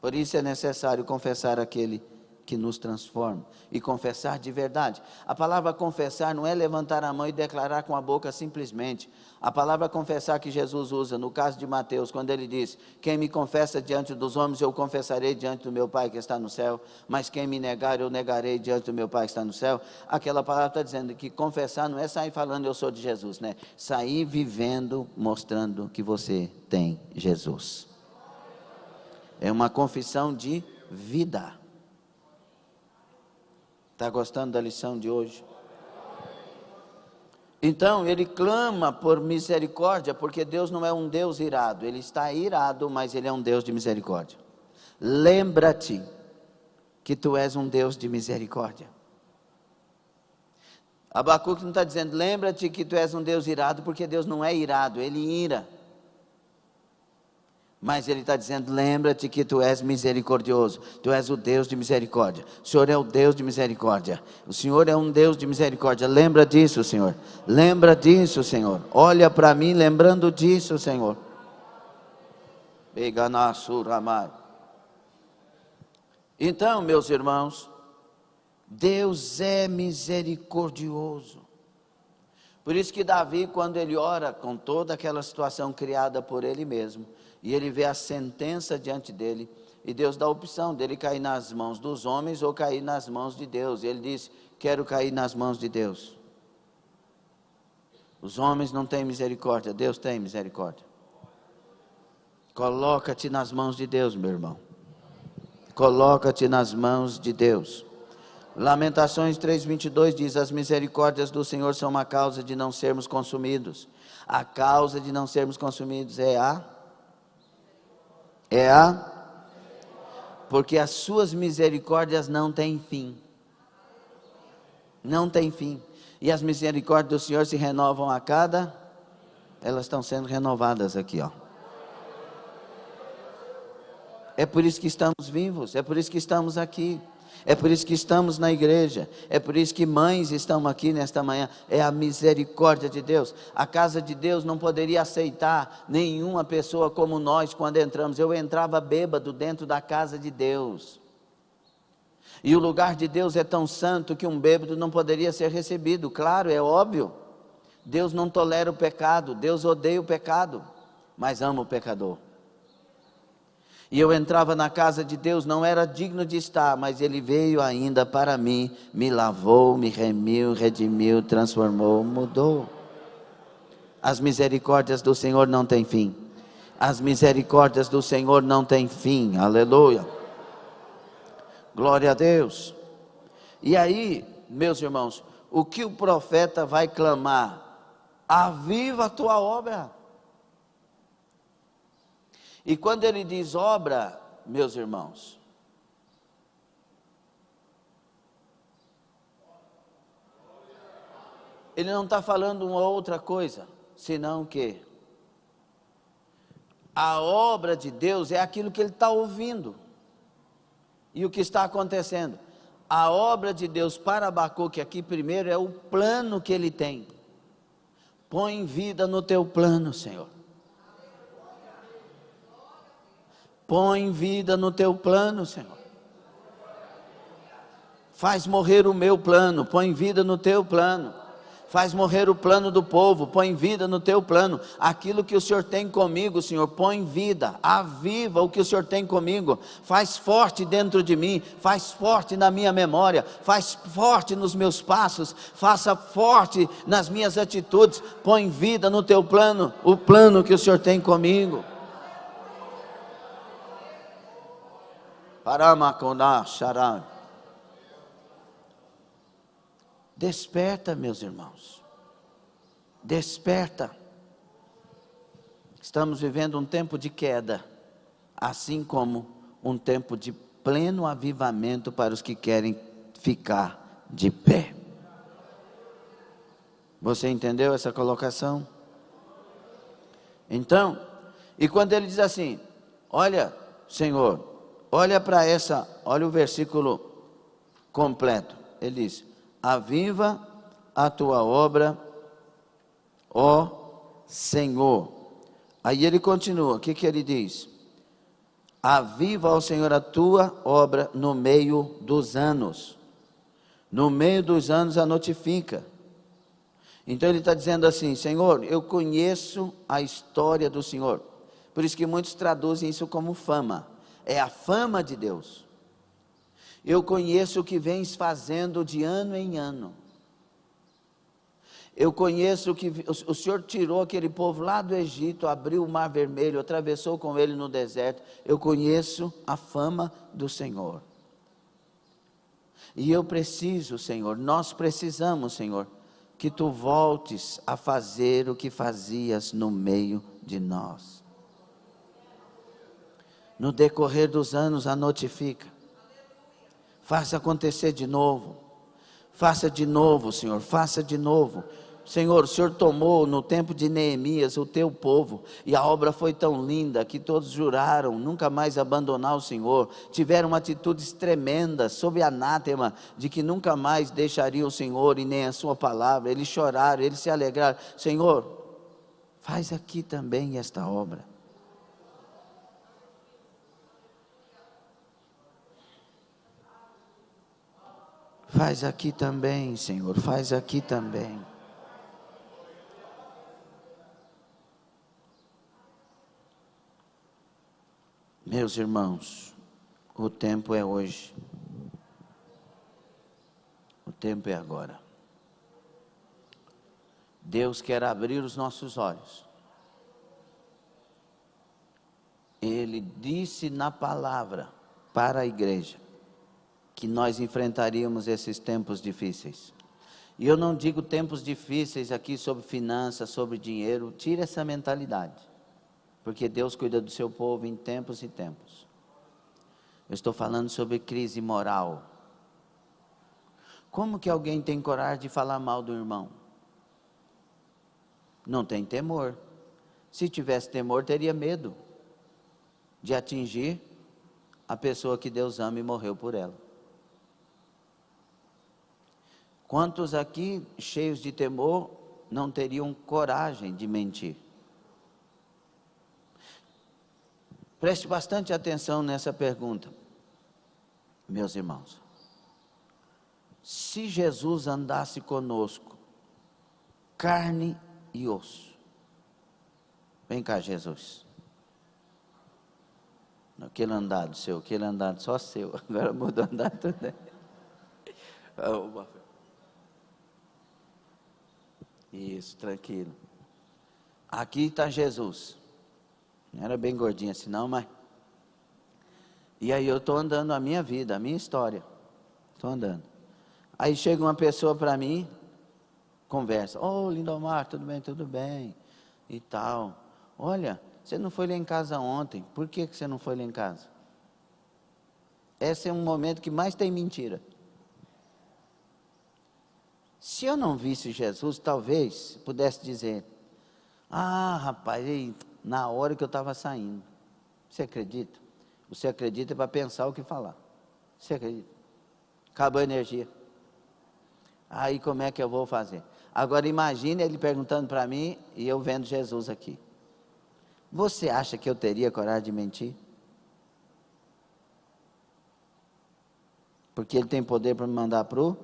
Por isso é necessário confessar aquele que nos transforma, e confessar de verdade. A palavra confessar não é levantar a mão e declarar com a boca simplesmente. A palavra confessar que Jesus usa, no caso de Mateus, quando ele diz: quem me confessa diante dos homens, eu confessarei diante do meu Pai que está no céu, mas quem me negar, eu negarei diante do meu Pai que está no céu. Aquela palavra está dizendo que confessar não é sair falando eu sou de Jesus, né? Sair vivendo, mostrando que você tem Jesus. É uma confissão de vida. Está gostando da lição de hoje? Então, ele clama por misericórdia, porque Deus não é um Deus irado. Ele está irado, mas ele é um Deus de misericórdia. Lembra-te que tu és um Deus de misericórdia. Abacuque não está dizendo, lembra-te que tu és um Deus irado, porque Deus não é irado, ele ira. Mas ele está dizendo, lembra-te que tu és misericordioso, tu és o Deus de misericórdia, o Senhor é o Deus de misericórdia, o Senhor é um Deus de misericórdia, lembra disso, Senhor, lembra disso, Senhor, olha para mim lembrando disso, Senhor. Então, meus irmãos, Deus é misericordioso. Por isso que Davi, quando ele ora com toda aquela situação criada por ele mesmo, e ele vê a sentença diante dele, e Deus dá a opção dele cair nas mãos dos homens ou cair nas mãos de Deus. E ele diz, quero cair nas mãos de Deus. Os homens não têm misericórdia, Deus tem misericórdia. Coloca-te nas mãos de Deus, meu irmão. Coloca-te nas mãos de Deus. Lamentações 3:22 diz, as misericórdias do Senhor são uma causa de não sermos consumidos. A causa de não sermos consumidos porque as suas misericórdias não têm fim. Não tem fim. E as misericórdias do Senhor se renovam elas estão sendo renovadas aqui, ó. É por isso que estamos vivos, é por isso que estamos aqui. É por isso que estamos na igreja, é por isso que mães estão aqui nesta manhã, é a misericórdia de Deus. A casa de Deus não poderia aceitar nenhuma pessoa como nós quando entramos. Eu entrava bêbado dentro da casa de Deus. E o lugar de Deus é tão santo que um bêbado não poderia ser recebido, claro, é óbvio. Deus não tolera o pecado, Deus odeia o pecado, mas ama o pecador. E eu entrava na casa de Deus, não era digno de estar, mas Ele veio ainda para mim, me lavou, me remiu, redimiu, transformou, mudou. As misericórdias do Senhor não têm fim. As misericórdias do Senhor não têm fim, aleluia. Glória a Deus. E aí, meus irmãos, o que o profeta vai clamar? Aviva a tua obra. E quando ele diz obra, meus irmãos, ele não está falando uma outra coisa, senão que A obra de Deus é aquilo que ele está ouvindo. E o que está acontecendo? A obra de Deus para Abacuque aqui primeiro é o plano que ele tem. Põe vida no teu plano, Senhor. Põe vida no teu plano, Senhor. Faz morrer o meu plano, põe vida no teu plano. Faz morrer o plano do povo, põe vida no teu plano. Aquilo que o Senhor tem comigo, Senhor, põe vida, aviva o que o Senhor tem comigo. Faz forte dentro de mim, faz forte na minha memória, faz forte nos meus passos, faça forte nas minhas atitudes. Põe vida no teu plano, o plano que o Senhor tem comigo. Paramakoná, Xará. Desperta, meus irmãos, desperta. Estamos vivendo um tempo de queda, assim como um tempo de pleno avivamento para os que querem ficar de pé. Você entendeu essa colocação? Então, e quando ele diz assim, olha, Senhor, olha para essa, olha o versículo completo, ele diz, aviva a tua obra, ó Senhor. Aí ele continua, o que ele diz? Aviva, ó Senhor, a tua obra no meio dos anos. No meio dos anos a notifica. Então ele está dizendo assim, Senhor, eu conheço a história do Senhor. Por isso que muitos traduzem isso como fama. É a fama de Deus. Eu conheço o que vens fazendo de ano em ano. Eu conheço que o Senhor tirou aquele povo lá do Egito, abriu o Mar Vermelho, atravessou com ele no deserto. Eu conheço a fama do Senhor. E eu preciso, Senhor, nós precisamos, Senhor, que Tu voltes a fazer o que fazias no meio de nós. No decorrer dos anos a notifica. Faça acontecer de novo. Faça de novo, Senhor, faça de novo. Senhor, o Senhor tomou no tempo de Neemias o teu povo, e a obra foi tão linda que todos juraram nunca mais abandonar o Senhor, tiveram atitudes tremendas, sob anátema, de que nunca mais deixariam o Senhor e nem a sua palavra. Eles choraram, eles se alegraram. Senhor, faz aqui também esta obra. Faz aqui também, Senhor, faz aqui também. Meus irmãos, o tempo é hoje. O tempo é agora. Deus quer abrir os nossos olhos. Ele disse na palavra para a igreja que nós enfrentaríamos esses tempos difíceis. E eu não digo tempos difíceis aqui sobre finanças, sobre dinheiro. Tire essa mentalidade. Porque Deus cuida do seu povo em tempos e tempos. Eu estou falando sobre crise moral. Como que alguém tem coragem de falar mal do irmão? Não tem temor. Se tivesse temor, teria medo de atingir a pessoa que Deus ama e morreu por ela. Quantos aqui, cheios de temor, não teriam coragem de mentir? Preste bastante atenção nessa pergunta, meus irmãos. Se Jesus andasse conosco, carne e osso. Vem cá, Jesus. Aquele andado seu, aquele andado só seu. Agora mudou o andado tudo. Isso, tranquilo. Aqui está Jesus. Não era bem gordinho assim não, mas... E aí eu estou andando a minha vida, a minha história. Estou andando. Aí chega uma pessoa para mim, conversa. Ô, Lindomar, tudo bem? Tudo bem. E tal. Olha, você não foi lá em casa ontem. Por que você não foi lá em casa? Esse é um momento que mais tem mentira. Se eu não visse Jesus, talvez pudesse dizer... Ah, rapaz, na hora que eu estava saindo. Você acredita? Você acredita para pensar o que falar. Você acredita? Acabou a energia. Aí como é que eu vou fazer? Agora imagine ele perguntando para mim e eu vendo Jesus aqui. Você acha que eu teria coragem de mentir? Porque ele tem poder para me mandar para o...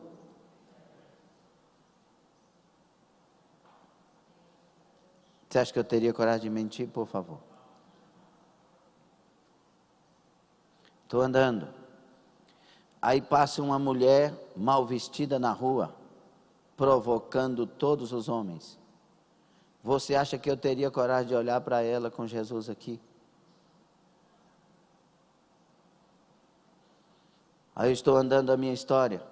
Você acha que eu teria coragem de mentir? Por favor. Estou andando. Aí passa uma mulher mal vestida na rua, provocando todos os homens. Você acha que eu teria coragem de olhar para ela com Jesus aqui? Aí eu estou andando a minha história.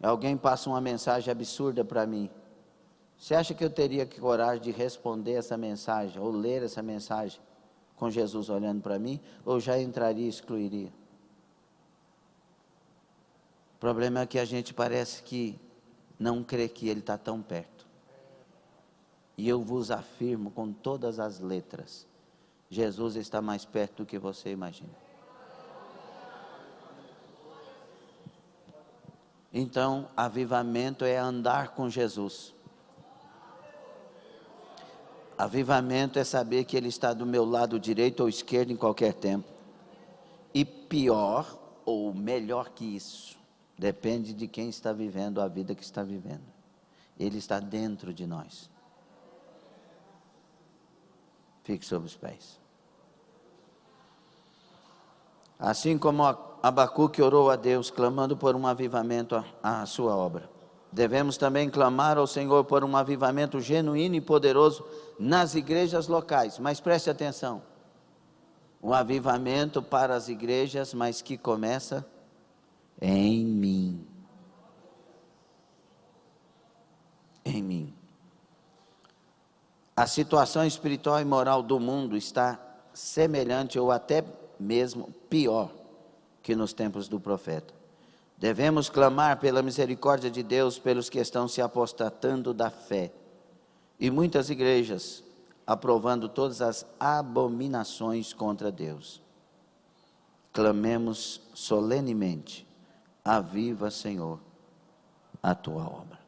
Alguém passa uma mensagem absurda para mim. Você acha que eu teria coragem de responder essa mensagem, ou ler essa mensagem, com Jesus olhando para mim, ou já entraria e excluiria? O problema é que a gente parece que não crê que Ele está tão perto. E eu vos afirmo com todas as letras, Jesus está mais perto do que você imagina. Então, avivamento é andar com Jesus. Avivamento é saber que Ele está do meu lado direito ou esquerdo em qualquer tempo. E pior ou melhor que isso, depende de quem está vivendo a vida que está vivendo. Ele está dentro de nós. Fique sobre os pés. Assim como Abacuque orou a Deus, clamando por um avivamento à sua obra, devemos também clamar ao Senhor por um avivamento genuíno e poderoso nas igrejas locais. Mas preste atenção, um avivamento para as igrejas, mas que começa em mim. Em mim. A situação espiritual e moral do mundo está semelhante ou até mesmo pior que nos tempos do profeta. Devemos clamar pela misericórdia de Deus pelos que estão se apostatando da fé. E muitas igrejas aprovando todas as abominações contra Deus. Clamemos solenemente: aviva, Senhor, a tua obra.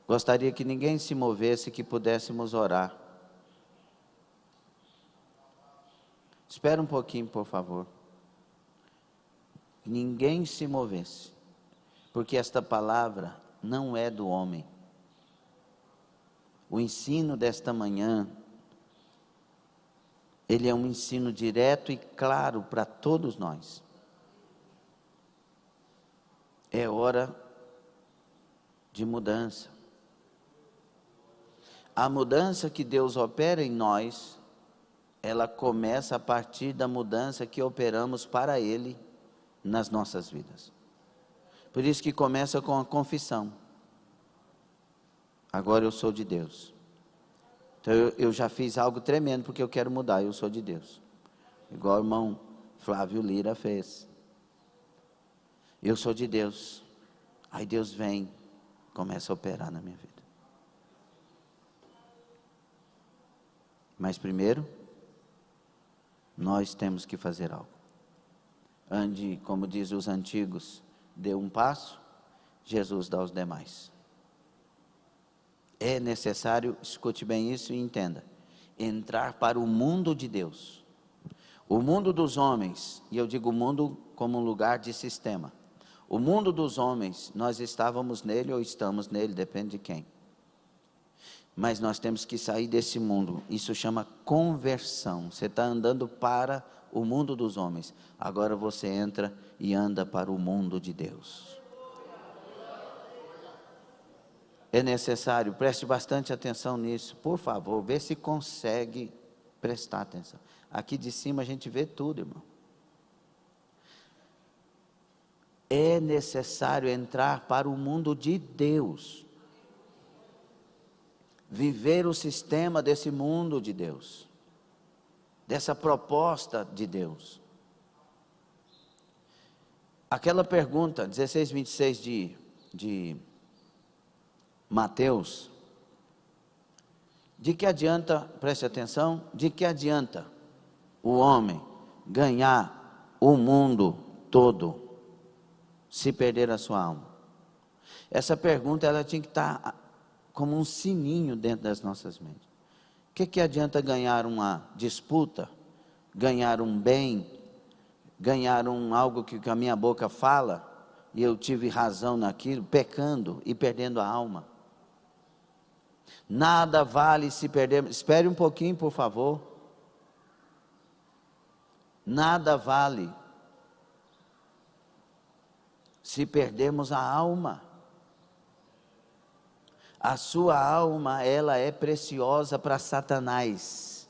Gostaria que ninguém se movesse, que pudéssemos orar. Espera um pouquinho, por favor. Ninguém se movesse, porque esta palavra não é do homem. O ensino desta manhã, ele é um ensino direto e claro para todos nós. É hora de mudança. A mudança que Deus opera em nós, ela começa a partir da mudança que operamos para Ele nas nossas vidas. Por isso que começa com a confissão. Agora eu sou de Deus. Então eu já fiz algo tremendo porque eu quero mudar, eu sou de Deus. Igual o irmão Flávio Lira fez. Eu sou de Deus. Aí Deus vem, começa a operar na minha vida. Mas primeiro, nós temos que fazer algo. Ande, como diz os antigos, dê um passo, Jesus dá os demais. É necessário, escute bem isso e entenda, entrar para o mundo de Deus. O mundo dos homens, e eu digo mundo como um lugar de sistema. O mundo dos homens, nós estávamos nele ou estamos nele, depende de quem. Mas nós temos que sair desse mundo, isso chama conversão. Você está andando para o mundo dos homens, agora você entra e anda para o mundo de Deus. É necessário, preste bastante atenção nisso, por favor, vê se consegue prestar atenção. Aqui de cima a gente vê tudo, irmão. É necessário entrar para o mundo de Deus. Viver o sistema desse mundo de Deus, dessa proposta de Deus. Aquela pergunta, 16:26 de de Mateus, de que adianta, preste atenção, de que adianta o homem ganhar o mundo todo se perder a sua alma? Essa pergunta ela tinha que estar como um sininho dentro das nossas mentes. O que adianta ganhar uma disputa, ganhar um bem, ganhar algo que a minha boca fala, e eu tive razão naquilo, pecando e perdendo a alma? Nada vale se perder. Espere um pouquinho, por favor. Nada vale se perdermos a alma. A sua alma, ela é preciosa para Satanás.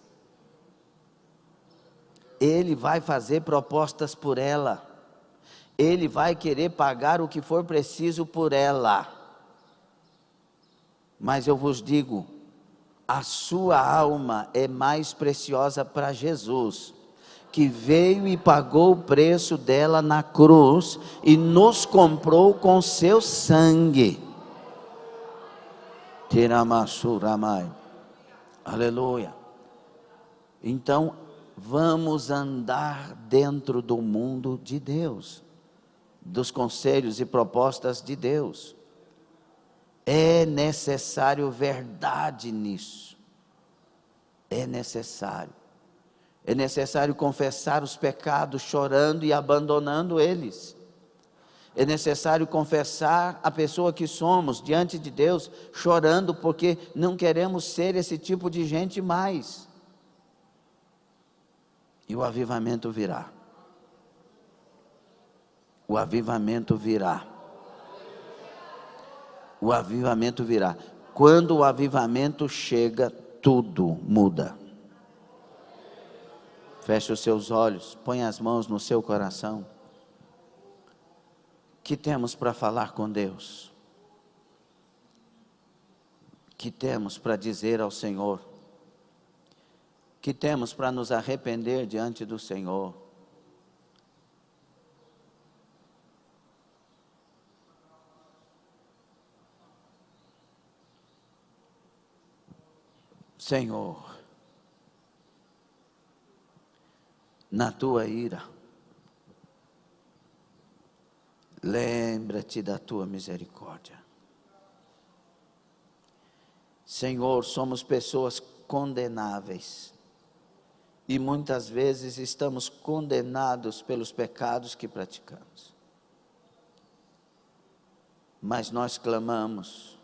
Ele vai fazer propostas por ela. Ele vai querer pagar o que for preciso por ela. Mas eu vos digo, a sua alma é mais preciosa para Jesus, que veio e pagou o preço dela na cruz e nos comprou com seu sangue. Tiramassuramai. Aleluia. Então, vamos andar dentro do mundo de Deus, dos conselhos e propostas de Deus. É necessário verdade nisso. É necessário. É necessário confessar os pecados chorando e abandonando eles. É necessário confessar a pessoa que somos diante de Deus, chorando porque não queremos ser esse tipo de gente mais. E o avivamento virá. O avivamento virá. O avivamento virá. Quando o avivamento chega, tudo muda. Feche os seus olhos, põe as mãos no seu coração. Que temos para falar com Deus? Que temos para dizer ao Senhor? Que temos para nos arrepender diante do Senhor? Senhor, na tua ira, lembra-te da tua misericórdia. Senhor, somos pessoas condenáveis e muitas vezes estamos condenados pelos pecados que praticamos. Mas nós clamamos,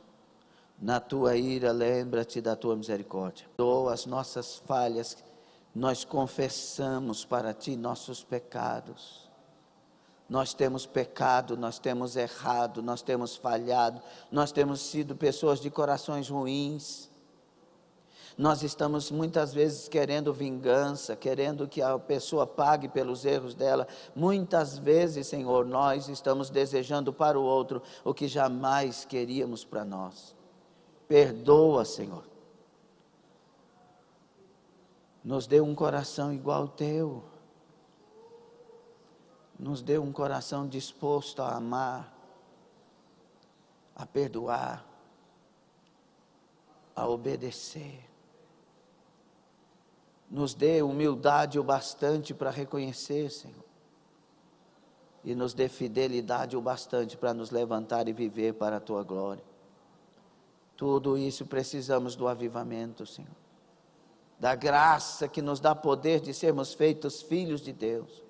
na tua ira, lembra-te da tua misericórdia. Perdoa as nossas falhas, nós confessamos para ti nossos pecados. Nós temos pecado, nós temos errado, nós temos falhado, nós temos sido pessoas de corações ruins. Nós estamos muitas vezes querendo vingança, querendo que a pessoa pague pelos erros dela. Muitas vezes, Senhor, nós estamos desejando para o outro o que jamais queríamos para nós. Perdoa, Senhor. Nos dê um coração igual ao teu. Nos dê um coração disposto a amar, a perdoar, a obedecer. Nos dê humildade o bastante para reconhecer, Senhor. E nos dê fidelidade o bastante para nos levantar e viver para a tua glória. Tudo isso precisamos do avivamento, Senhor. Da graça que nos dá poder de sermos feitos filhos de Deus.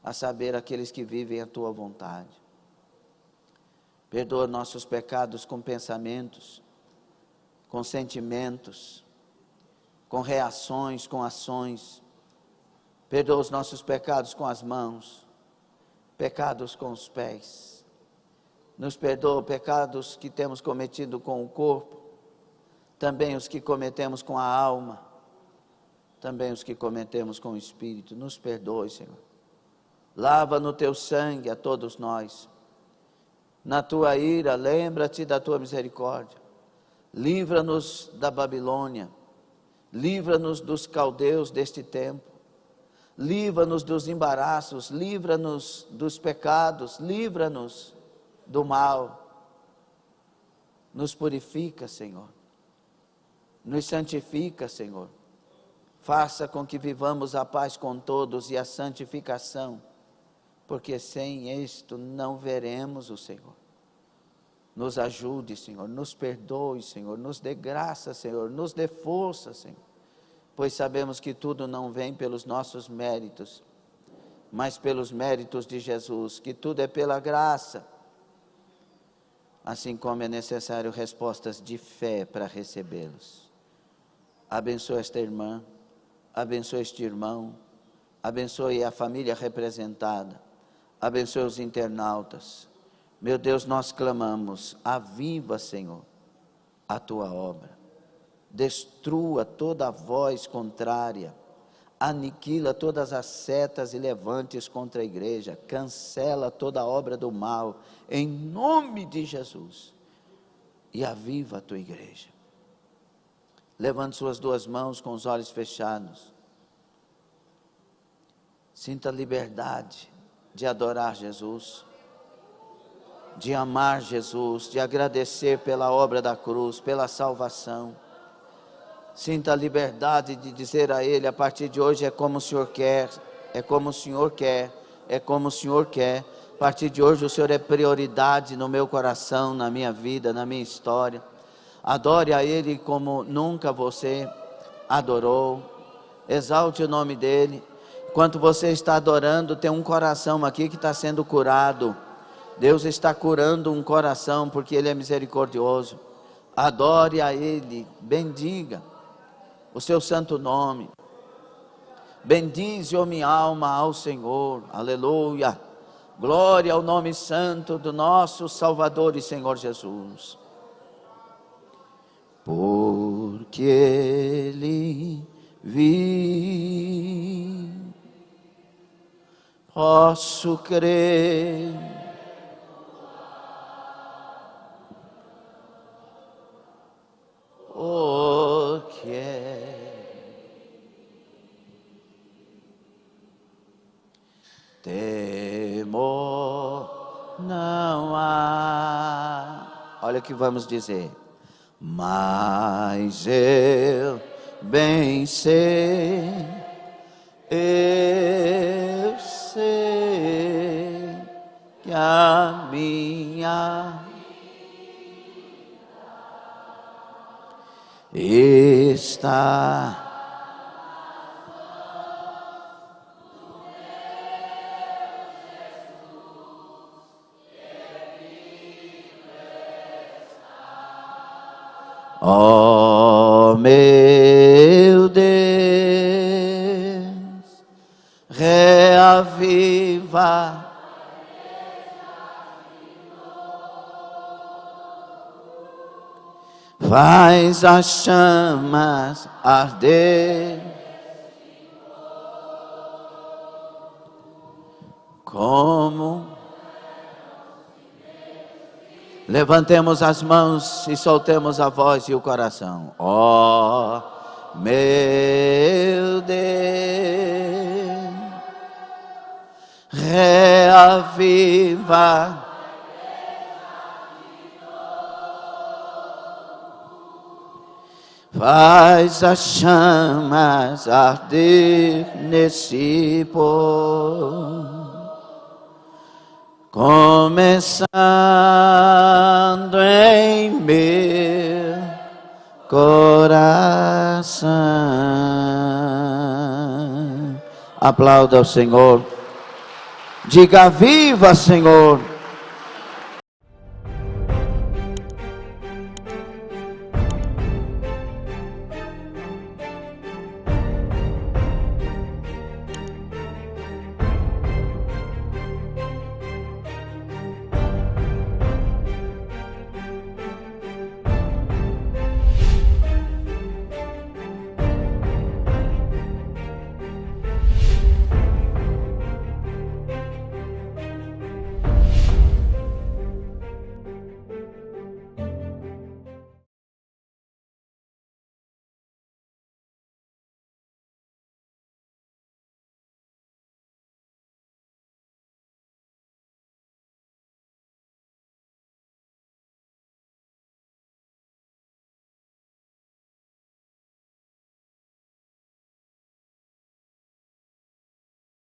A saber, aqueles que vivem a tua vontade. Perdoa nossos pecados com pensamentos, com sentimentos, com reações, com ações. Perdoa os nossos pecados com as mãos, pecados com os pés. Nos perdoa pecados que temos cometido com o corpo, também os que cometemos com a alma, também os que cometemos com o espírito. Nos perdoe, Senhor. Lava no teu sangue a todos nós. Na tua ira, lembra-te da tua misericórdia. Livra-nos da Babilônia. Livra-nos dos caldeus deste tempo. Livra-nos dos embaraços. Livra-nos dos pecados. Livra-nos do mal. Nos purifica, Senhor. Nos santifica, Senhor. Faça com que vivamos a paz com todos e a santificação, porque sem isto não veremos o Senhor. Nos ajude, Senhor, nos perdoe, Senhor, nos dê graça, Senhor, nos dê força, Senhor, pois sabemos que tudo não vem pelos nossos méritos, mas pelos méritos de Jesus, que tudo é pela graça, assim como é necessário respostas de fé para recebê-los. Abençoe esta irmã, abençoe este irmão, abençoe a família representada, abençoe os internautas. Meu Deus, nós clamamos, aviva, Senhor, a tua obra, destrua toda a voz contrária, aniquila todas as setas e levantes contra a igreja, cancela toda a obra do mal, em nome de Jesus, e aviva a tua igreja. Levante suas duas mãos com os olhos fechados. Sinta a liberdade de adorar Jesus, de amar Jesus, de agradecer pela obra da cruz, pela salvação. Sinta a liberdade de dizer a Ele, a partir de hoje é como o Senhor quer, é como o Senhor quer, é como o Senhor quer. A partir de hoje o Senhor é prioridade no meu coração, na minha vida, na minha história. Adore a Ele como nunca você adorou. Exalte o nome dEle. Enquanto você está adorando, tem um coração aqui que está sendo curado. Deus está curando um coração porque Ele é misericordioso. Adore a Ele, bendiga o seu santo nome. Bendize, ó minha alma, ao Senhor. Aleluia. Glória ao nome santo do nosso Salvador e Senhor Jesus. Porque Ele vive, posso crer. Porque temor não há. Olha o que vamos dizer. Mas eu bem sei, eu sei que a minha está ó meu Deus, reaviva faz as chamas arder como. Levantemos as mãos e soltemos a voz e o coração. Ó meu Deus, reaviva faz as chamas arder nesse povo. Começando em meu coração. Aplauda o Senhor. Diga: viva, Senhor.